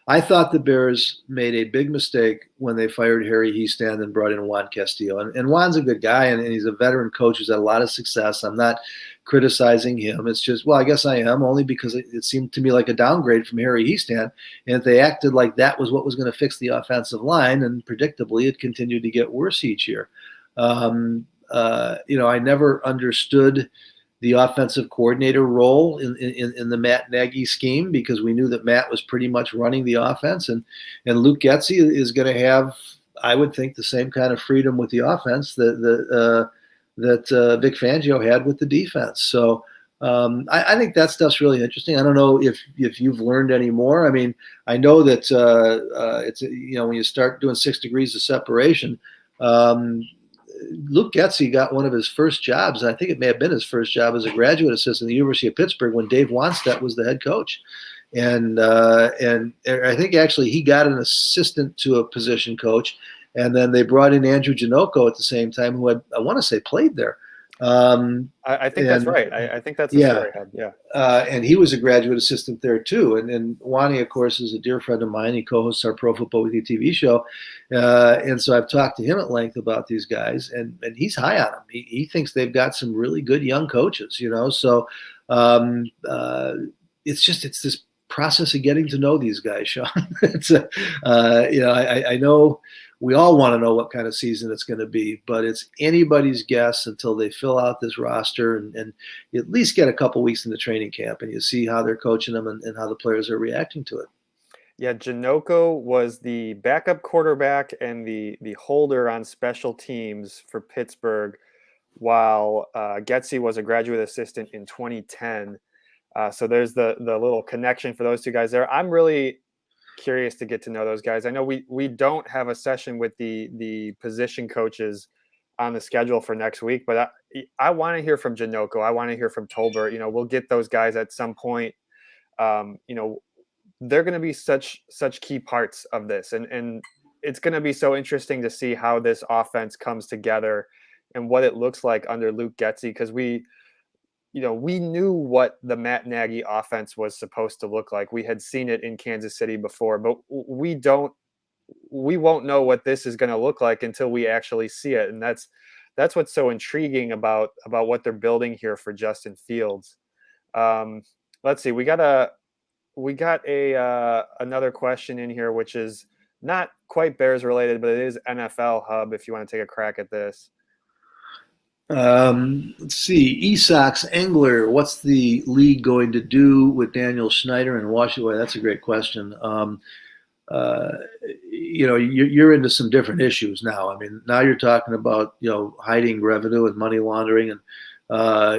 Speaker 1: I thought the Bears made a big mistake when they fired Harry Hiestand and brought in Juan Castillo. And Juan's a good guy, and he's a veteran coach who's had a lot of success. I'm not criticizing him. It's just, well, I guess I am, only because it seemed to me like a downgrade from Harry Hiestand. And if they acted like that was what was going to fix the offensive line, and predictably it continued to get worse each year. I never understood the offensive coordinator role in the Matt Nagy scheme, because we knew that Matt was pretty much running the offense, and Luke Getsy is going to have, I would think, the same kind of freedom with the offense that Vic Fangio had with the defense. So I think that stuff's really interesting. I don't know if you've learned any more. I mean, I know that it's when you start doing 6 degrees of separation. Luke Getsy got one of his first jobs, and I think it may have been his first job, as a graduate assistant at the University of Pittsburgh when Dave Wannstedt was the head coach. And I think actually he got an assistant to a position coach, And then they brought in Andrew Janoko at the same time, who I want to say played there.
Speaker 2: I think that's right. I think that's the
Speaker 1: Yeah.
Speaker 2: story, Hub. Yeah.
Speaker 1: And he was a graduate assistant there too. And Wani, of course, is a dear friend of mine. He co-hosts our Pro Football Weekly TV show. And so I've talked to him at length about these guys, and he's high on them. He thinks they've got some really good young coaches, So it's this process of getting to know these guys, Sean. I know we all want to know what kind of season it's going to be, but it's anybody's guess until they fill out this roster and you at least get a couple weeks in the training camp and you see how they're coaching them and how the players are reacting to it.
Speaker 2: Yeah, Janoko was the backup quarterback and the holder on special teams for Pittsburgh, while Getsy was a graduate assistant in 2010. So there's the little connection for those two guys there. I'm really curious to get to know those guys. I know we don't have a session with the position coaches on the schedule for next week, but I want to hear from Janoko. I want to hear from Tolbert. We'll get those guys at some point. They're going to be such key parts of this, and it's going to be so interesting to see how this offense comes together and what it looks like under Luke Getsy, because we knew what the Matt Nagy offense was supposed to look like. We had seen it in Kansas City before, but we won't know what this is going to look like until we actually see it. And that's what's so intriguing about what they're building here for Justin Fields. Let's see. We got another question in here, which is not quite Bears related, but it is NFL, Hub, if you want to take a crack at this.
Speaker 1: Let's see. Esox Engler, what's the league going to do with Daniel Snyder and Washington? Well, that's a great question. You're into some different issues now. I mean, now you're talking about, hiding revenue and money laundering. And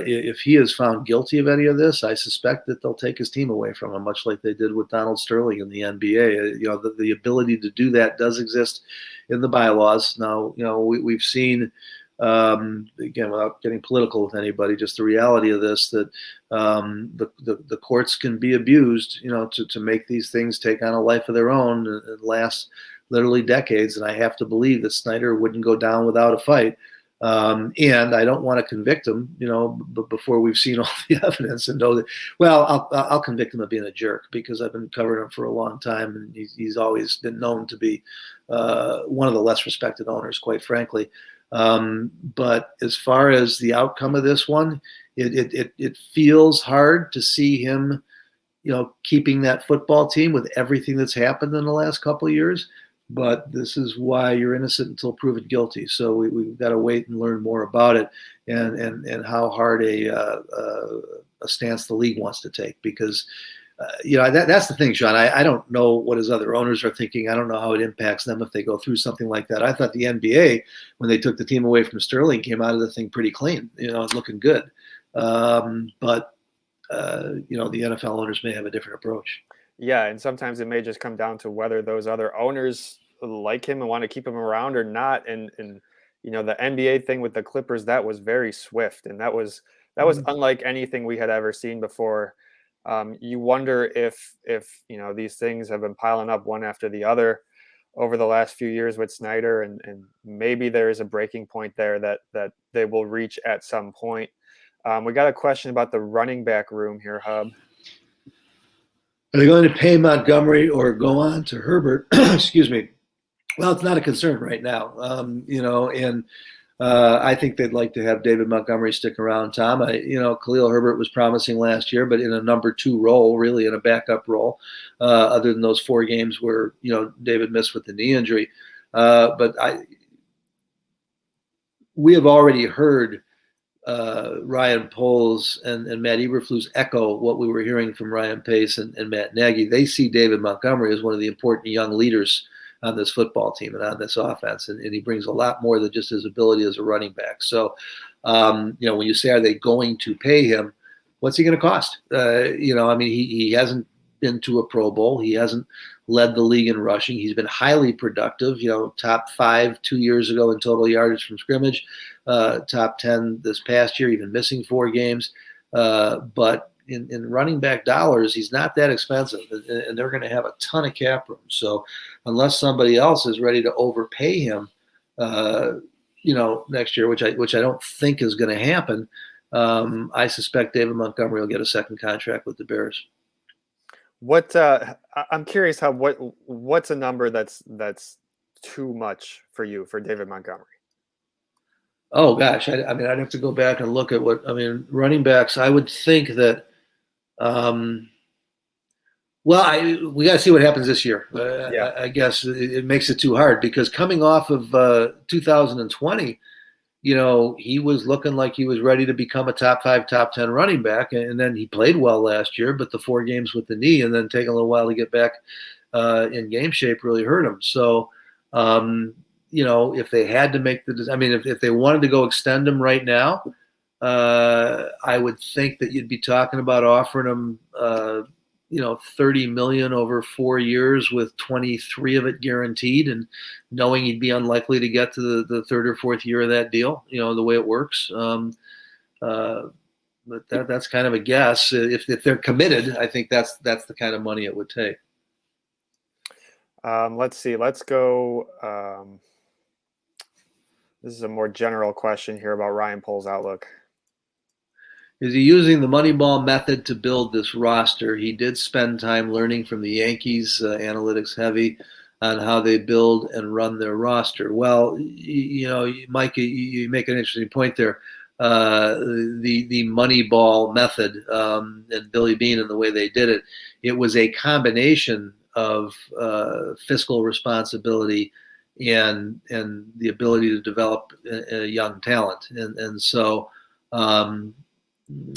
Speaker 1: if he is found guilty of any of this, I suspect that they'll take his team away from him, much like they did with Donald Sterling in the NBA. The ability to do that does exist in the bylaws. Now, we've seen, again, without getting political with anybody, just the reality of this, that the courts can be abused, to make these things take on a life of their own and last literally decades. And I have to believe that Snyder wouldn't go down without a fight. And I don't want to convict him, but before we've seen all the evidence and know that, well, I'll convict him of being a jerk because I've been covering him for a long time, and he's always been known to be one of the less respected owners, quite frankly. But as far as the outcome of this one, it feels hard to see him, keeping that football team with everything that's happened in the last couple of years. But this is why you're innocent until proven guilty. So we've got to wait and learn more about it and how hard a stance the league wants to take, because that's the thing, Sean. I don't know what his other owners are thinking. I don't know how it impacts them if they go through something like that. I thought the NBA, when they took the team away from Sterling, came out of the thing pretty clean, looking good. But the NFL owners may have a different approach.
Speaker 2: Yeah, and sometimes it may just come down to whether those other owners like him and want to keep him around or not. And the NBA thing with the Clippers, that was very swift, and that was unlike anything we had ever seen before. You wonder if these things have been piling up one after the other over the last few years with Snyder, and maybe there is a breaking point there that they will reach at some point. We got a question about the running back room here, Hub.
Speaker 1: Are they going to pay Montgomery or go on to Herbert? Excuse me. Well, it's not a concern right now, and I think they'd like to have David Montgomery stick around, Tom. Khalil Herbert was promising last year, but in a number 2 role, really in a backup role, other than those 4 games where, David missed with the knee injury. But we have already heard Ryan Poles and Matt Eberflus echo what we were hearing from Ryan Pace and Matt Nagy. They see David Montgomery as one of the important young leaders on this football team and on this offense, and he brings a lot more than just his ability as a running back. So, when you say, are they going to pay him, what's he going to cost? He hasn't been to a Pro Bowl. He hasn't led the league in rushing. He's been highly productive, top 5 2 years ago in total yardage from scrimmage, top 10 this past year, even missing 4 games. But in running back dollars, he's not that expensive, and they're going to have a ton of cap room. So unless somebody else is ready to overpay him, uh, next year, which I don't think is going to happen, I suspect David Montgomery will get a second contract with the Bears.
Speaker 2: I'm curious what's a number that's too much for you for David Montgomery?
Speaker 1: Oh gosh, I mean, I'd have to go back and look at running backs. I would think that. Um, we got to see what happens this year.
Speaker 2: Yeah.
Speaker 1: I guess it makes it too hard because coming off of 2020, he was looking like he was ready to become a top 5, top 10 running back, and then he played well last year. But the 4 games with the knee, and then taking a little while to get back in game shape, really hurt him. So, if they had to make if they wanted to go extend him right now, I would think that you'd be talking about offering him, $30 million over 4 years with 23 of it guaranteed, and knowing he'd be unlikely to get to the third or fourth year of that deal. The way it works. But that's kind of a guess. If they're committed, I think that's the kind of money it would take.
Speaker 2: Let's see. Let's go. This is a more general question here about Ryan Pohl's outlook.
Speaker 1: Is he using the Moneyball method to build this roster? He did spend time learning from the Yankees, analytics heavy, on how they build and run their roster. Well, Mike, you make an interesting point there. The Moneyball method, and Billy Beane and the way they did it, it was a combination of fiscal responsibility and the ability to develop young talent, and so. And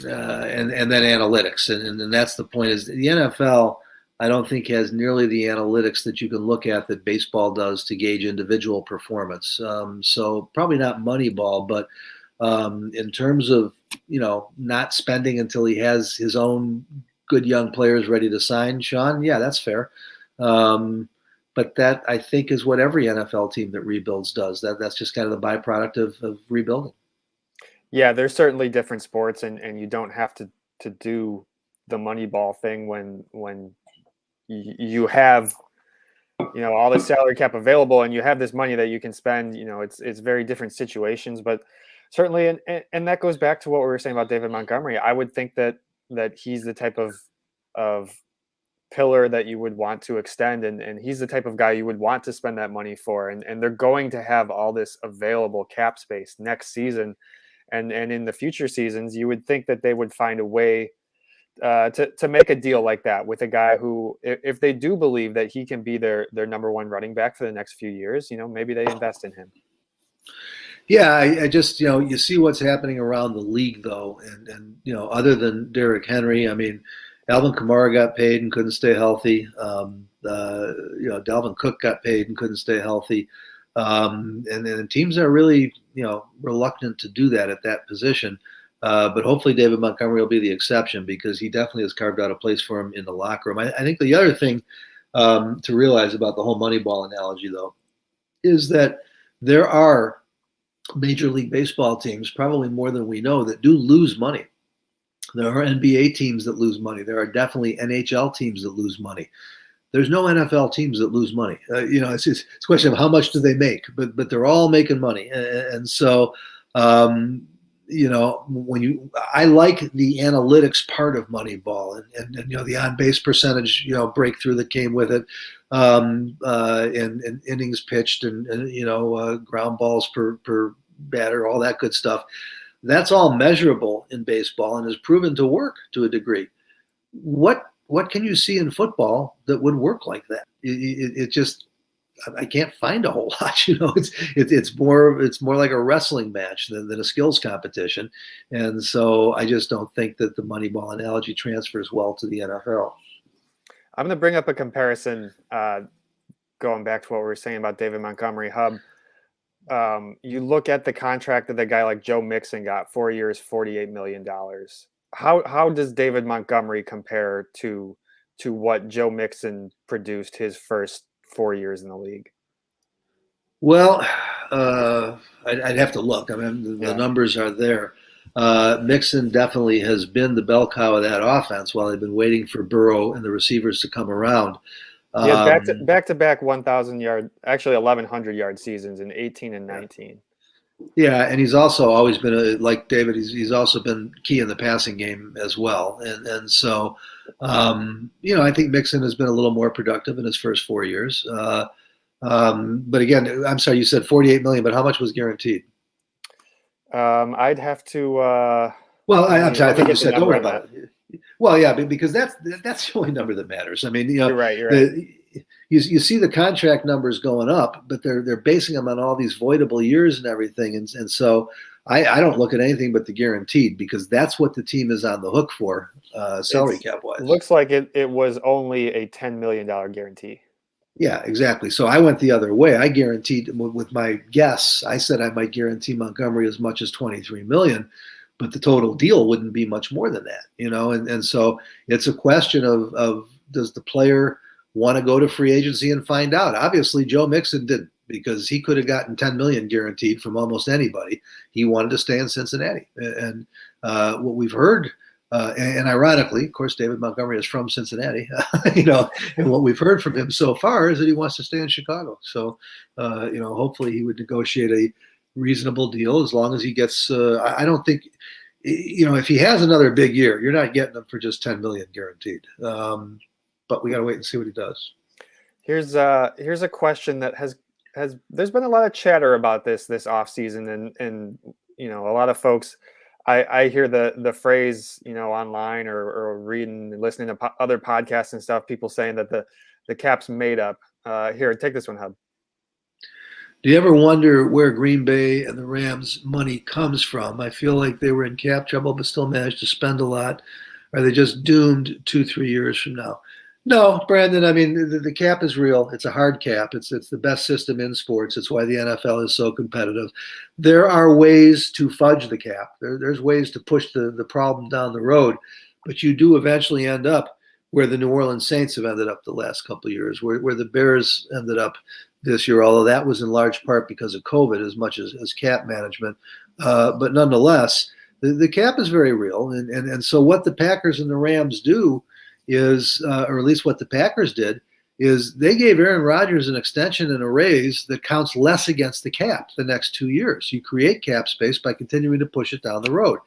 Speaker 1: then analytics, and that's the point. Is the NFL, I don't think, has nearly the analytics that you can look at that baseball does to gauge individual performance. So probably not Moneyball, but in terms of not spending until he has his own good young players ready to sign, Sean, yeah, that's fair. But that, I think, is what every NFL team that rebuilds does. That's just kind of the byproduct of rebuilding.
Speaker 2: Yeah, there's certainly different sports, and you don't have to do the Moneyball thing when you have all the salary cap available and you have this money that you can spend. It's very different situations, but certainly, and that goes back to what we were saying about David Montgomery. I would think that he's the type of pillar that you would want to extend, and he's the type of guy you would want to spend that money for, and they're going to have all this available cap space next season. And in the future seasons, you would think that they would find a way to make a deal like that with a guy who, if they do believe that he can be their number one running back for the next few years, maybe they invest in him.
Speaker 1: Yeah, I just you see what's happening around the league though, and other than Derrick Henry, I mean, Alvin Kamara got paid and couldn't stay healthy. Dalvin Cook got paid and couldn't stay healthy. And teams are really, reluctant to do that at that position. But hopefully David Montgomery will be the exception because he definitely has carved out a place for him in the locker room. I think the other thing to realize about the whole Moneyball analogy, though, is that there are Major League Baseball teams, probably more than we know, that do lose money. There are NBA teams that lose money. There are definitely NHL teams that lose money. There's no NFL teams that lose money. It's a question of how much do they make, but they're all making money, and so I like the analytics part of Moneyball and the on base percentage breakthrough that came with it, and innings pitched and ground balls per batter, all that good stuff. That's all measurable in baseball and has proven to work to a degree. What can you see in football that would work like that? It just, I can't find a whole lot. It's more like a wrestling match than a skills competition, and so I just don't think that the Moneyball analogy transfers well to the NFL.
Speaker 2: I'm going to bring up a comparison, going back to what we were saying about David Montgomery. Hub, you look at the contract that a guy like Joe Mixon got, 4 years, $48 million. How does David Montgomery compare to what Joe Mixon produced his first 4 years in the league?
Speaker 1: Well, I'd have to look. I mean, the numbers are there. Mixon definitely has been the bell cow of that offense while they've been waiting for Burrow and the receivers to come around.
Speaker 2: He had
Speaker 1: Um,
Speaker 2: back to back 1,000 yard, actually 1,100 yard seasons in 18 and
Speaker 1: yeah.
Speaker 2: 19.
Speaker 1: Yeah, and he's also always been like David. He's also been key in the passing game as well, and so I think Mixon has been a little more productive in his first 4 years. But again, I'm sorry, you said 48 million, but how much was guaranteed?
Speaker 2: I'd have to
Speaker 1: Well, I'm sorry, I
Speaker 2: let me
Speaker 1: think you
Speaker 2: get the
Speaker 1: said don't
Speaker 2: number
Speaker 1: worry
Speaker 2: on
Speaker 1: about
Speaker 2: that.
Speaker 1: it. Well, yeah, because that's the only number that matters. I mean,
Speaker 2: You're right. You're right.
Speaker 1: the you see the contract numbers going up, but they're basing them on all these voidable years and everything, and so I don't look at anything but the guaranteed because that's what the team is on the hook for, salary
Speaker 2: It's
Speaker 1: cap wise.
Speaker 2: looks like it was only a $10 million guarantee.
Speaker 1: Yeah, exactly. So I went the other way. I guaranteed with my guess. I said I might guarantee Montgomery as much as 23 million, but the total deal wouldn't be much more than that. And so it's a question of does the player want to go to free agency and find out? Obviously, Joe Mixon didn't because he could have gotten 10 million guaranteed from almost anybody. He wanted to stay in Cincinnati, and what we've heard. And ironically, of course, David Montgomery is from Cincinnati, and what we've heard from him so far is that he wants to stay in Chicago. So, hopefully he would negotiate a reasonable deal as long as he gets. I don't think, if he has another big year, you're not getting him for just 10 million guaranteed. But we got to wait and see what he does.
Speaker 2: Here's a question that has there's been a lot of chatter about this off season, and a lot of folks. I hear the phrase online or reading and listening to other podcasts and stuff. People saying that the cap's made up. Here, take this one, Hub.
Speaker 1: Do you ever wonder where Green Bay and the Rams' money comes from? I feel like they were in cap trouble but still managed to spend a lot. Are they just doomed 2, 3 years from now? No, Brandon. I mean, the cap is real. It's a hard cap. It's the best system in sports. It's why the NFL is so competitive. There are ways to fudge the cap. There's ways to push the problem down the road, but you do eventually end up where the New Orleans Saints have ended up the last couple of years, where the Bears ended up this year, although that was in large part because of COVID as much as cap management. But nonetheless, the cap is very real. And so what the Packers and the Rams do is, or at least what the Packers did, is they gave Aaron Rodgers an extension and a raise that counts less against the cap the next 2 years. You create cap space by continuing to push it down the road.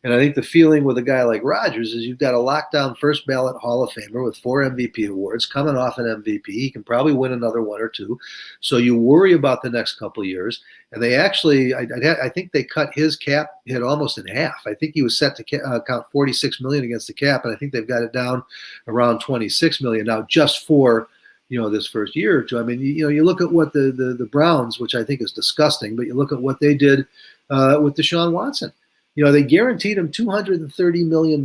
Speaker 1: And I think the feeling with a guy like Rodgers is you've got a lockdown first ballot Hall of Famer with 4 MVP awards coming off an MVP. He can probably win another one or two. So you worry about the next couple of years. And they actually, I think they cut his cap hit almost in half. I think he was set to count 46 million against the cap, and I think they've got it down around 26 million now just for this first year or two. I mean, you look at what the Browns, which I think is disgusting, but you look at what they did with Deshaun Watson. They guaranteed him $230 million,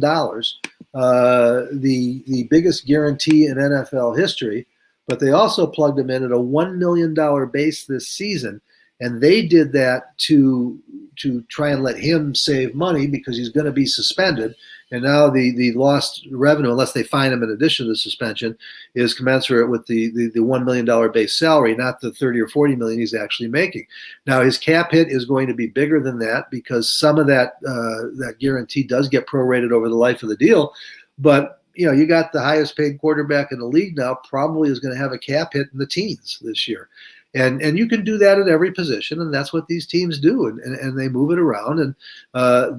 Speaker 1: the biggest guarantee in NFL history, but they also plugged him in at a $1 million base this season. And they did that to try and let him save money because he's going to be suspended. And now the lost revenue, unless they fine him in addition to the suspension, is commensurate with the $1 million base salary, not the 30 or 40 million he's actually making. Now his cap hit is going to be bigger than that because some of that guarantee does get prorated over the life of the deal. But you got the highest paid quarterback in the league now, probably is going to have a cap hit in the teens this year. And you can do that at every position, and that's what these teams do, and they move it around, and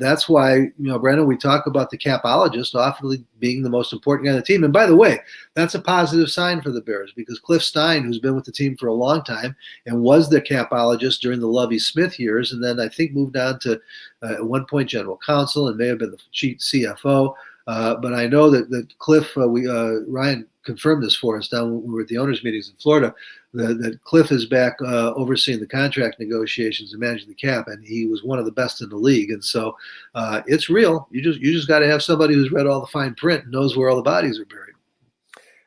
Speaker 1: that's why Brandon, we talk about the capologist often being the most important guy on the team. And by the way, that's a positive sign for the Bears because Cliff Stein, who's been with the team for a long time and was the capologist during the Lovie Smith years, and then I think moved on to at one point general counsel and may have been the chief CFO. But I know that Cliff, Ryan confirmed this for us down when we were at the owners' meetings in Florida, that Cliff is back overseeing the contract negotiations and managing the cap, and he was one of the best in the league. And so it's real. You just got to have somebody who's read all the fine print and knows where all the bodies are buried.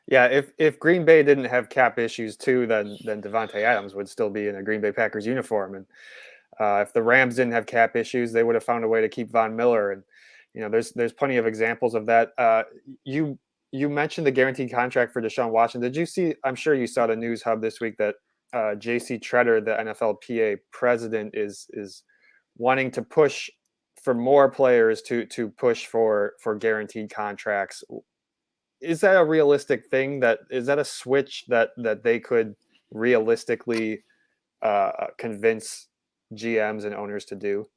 Speaker 2: Yeah, if Green Bay didn't have cap issues too, then Devontae Adams would still be in a Green Bay Packers uniform, and if the Rams didn't have cap issues, they would have found a way to keep Von Miller. And there's plenty of examples of that. You mentioned the guaranteed contract for Deshaun Watson. Did you see? I'm sure you saw the news hub this week that J.C. Tretter, the NFLPA president, is wanting to push for more players to push for guaranteed contracts. Is that a realistic thing? Is that a switch that they could realistically convince GMs and owners to do?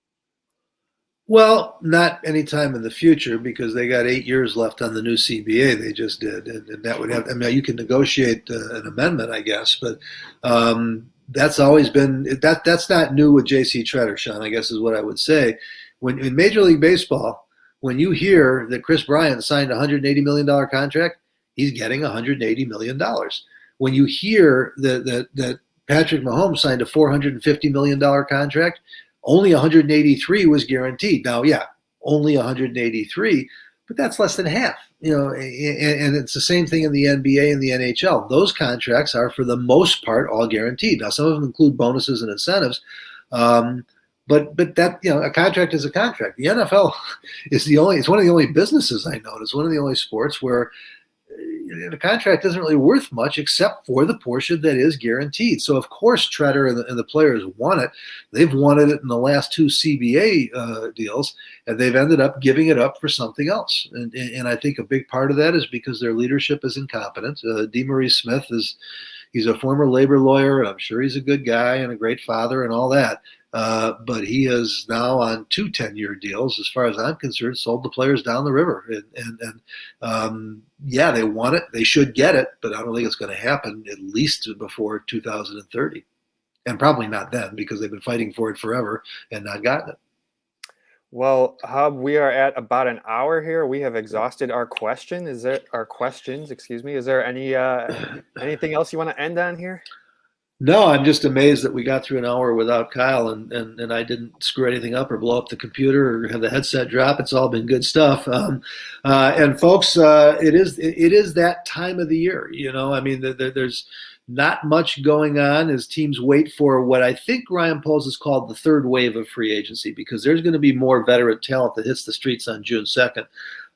Speaker 1: Well, not anytime in the future because they got 8 years left on the new CBA they just did, and that would have. I mean, you can negotiate an amendment, I guess, but that's always been that. That's not new with J.C. Tretter, Sean. I guess is what I would say. When in Major League Baseball, when you hear that Chris Bryant signed a $180 million contract, he's getting $180 million. When you hear that Patrick Mahomes signed a $450 million contract, only 183 was guaranteed. Now, yeah, only 183, but that's less than half. And it's the same thing in the NBA and the NHL. Those contracts are, for the most part, all guaranteed. Now, some of them include bonuses and incentives, but that a contract is a contract. The NFL is it's one of the only businesses I know. It's one of the only sports where the contract isn't really worth much except for the portion that is guaranteed. So, of course, Tretter and the players want it. They've wanted it in the last two CBA deals, and they've ended up giving it up for something else. And I think a big part of that is because their leadership is incompetent. DeMaurice Smith he's a former labor lawyer, and I'm sure he's a good guy and a great father and all that. But he is now on 2 10-year deals, as far as I'm concerned, sold the players down the river. Yeah, they want it. They should get it, but I don't think it's going to happen at least before 2030. And probably not then because they've been fighting for it forever and not gotten it.
Speaker 2: Well, Hub, we are at about an hour here. We have exhausted our questions. Is there anything else you want to end on here?
Speaker 1: No, I'm just amazed that we got through an hour without Kyle and I didn't screw anything up or blow up the computer or have the headset drop. It's all been good stuff. And folks, it is that time of the year. I mean, there's not much going on as teams wait for what I think Ryan Poles has called the third wave of free agency, because there's going to be more veteran talent that hits the streets on June 2nd.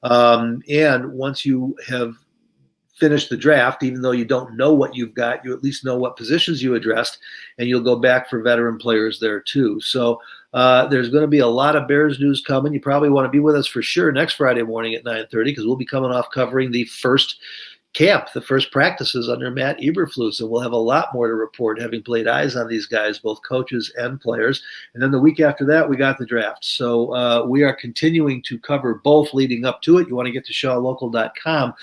Speaker 1: And once you have finish the draft, even though you don't know what you've got, you at least know what positions you addressed, and you'll go back for veteran players there too. So there's going to be a lot of Bears news coming. You probably want to be with us for sure next Friday morning at 9:30, because we'll be coming off covering the first camp, the first practices under Matt Eberflus, and we'll have a lot more to report, having played eyes on these guys, both coaches and players. And then the week after that, we got the draft. So we are continuing to cover both leading up to it. You want to get to ShawLocal.com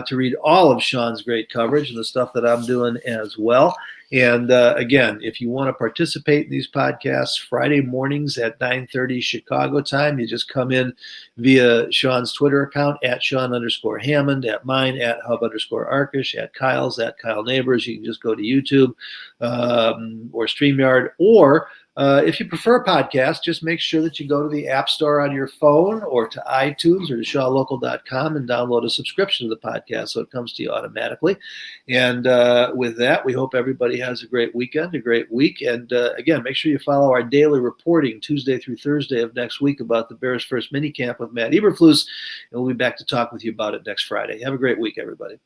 Speaker 1: to read all of Sean's great coverage and the stuff that I'm doing as well. And again, if you want to participate in these podcasts Friday mornings at 9:30 Chicago time, you just come in via Sean's Twitter account at Sean_Hammond, at mine at Hub_Arkush, at Kyle's at Kyle Neighbors. You can just go to YouTube or StreamYard, or if you prefer a podcast, just make sure that you go to the App Store on your phone or to iTunes or to ShawLocal.com and download a subscription to the podcast so it comes to you automatically. And with that, we hope everybody has a great weekend, a great week. And again, make sure you follow our daily reporting Tuesday through Thursday of next week about the Bears' first minicamp with Matt Eberflus. And we'll be back to talk with you about it next Friday. Have a great week, everybody.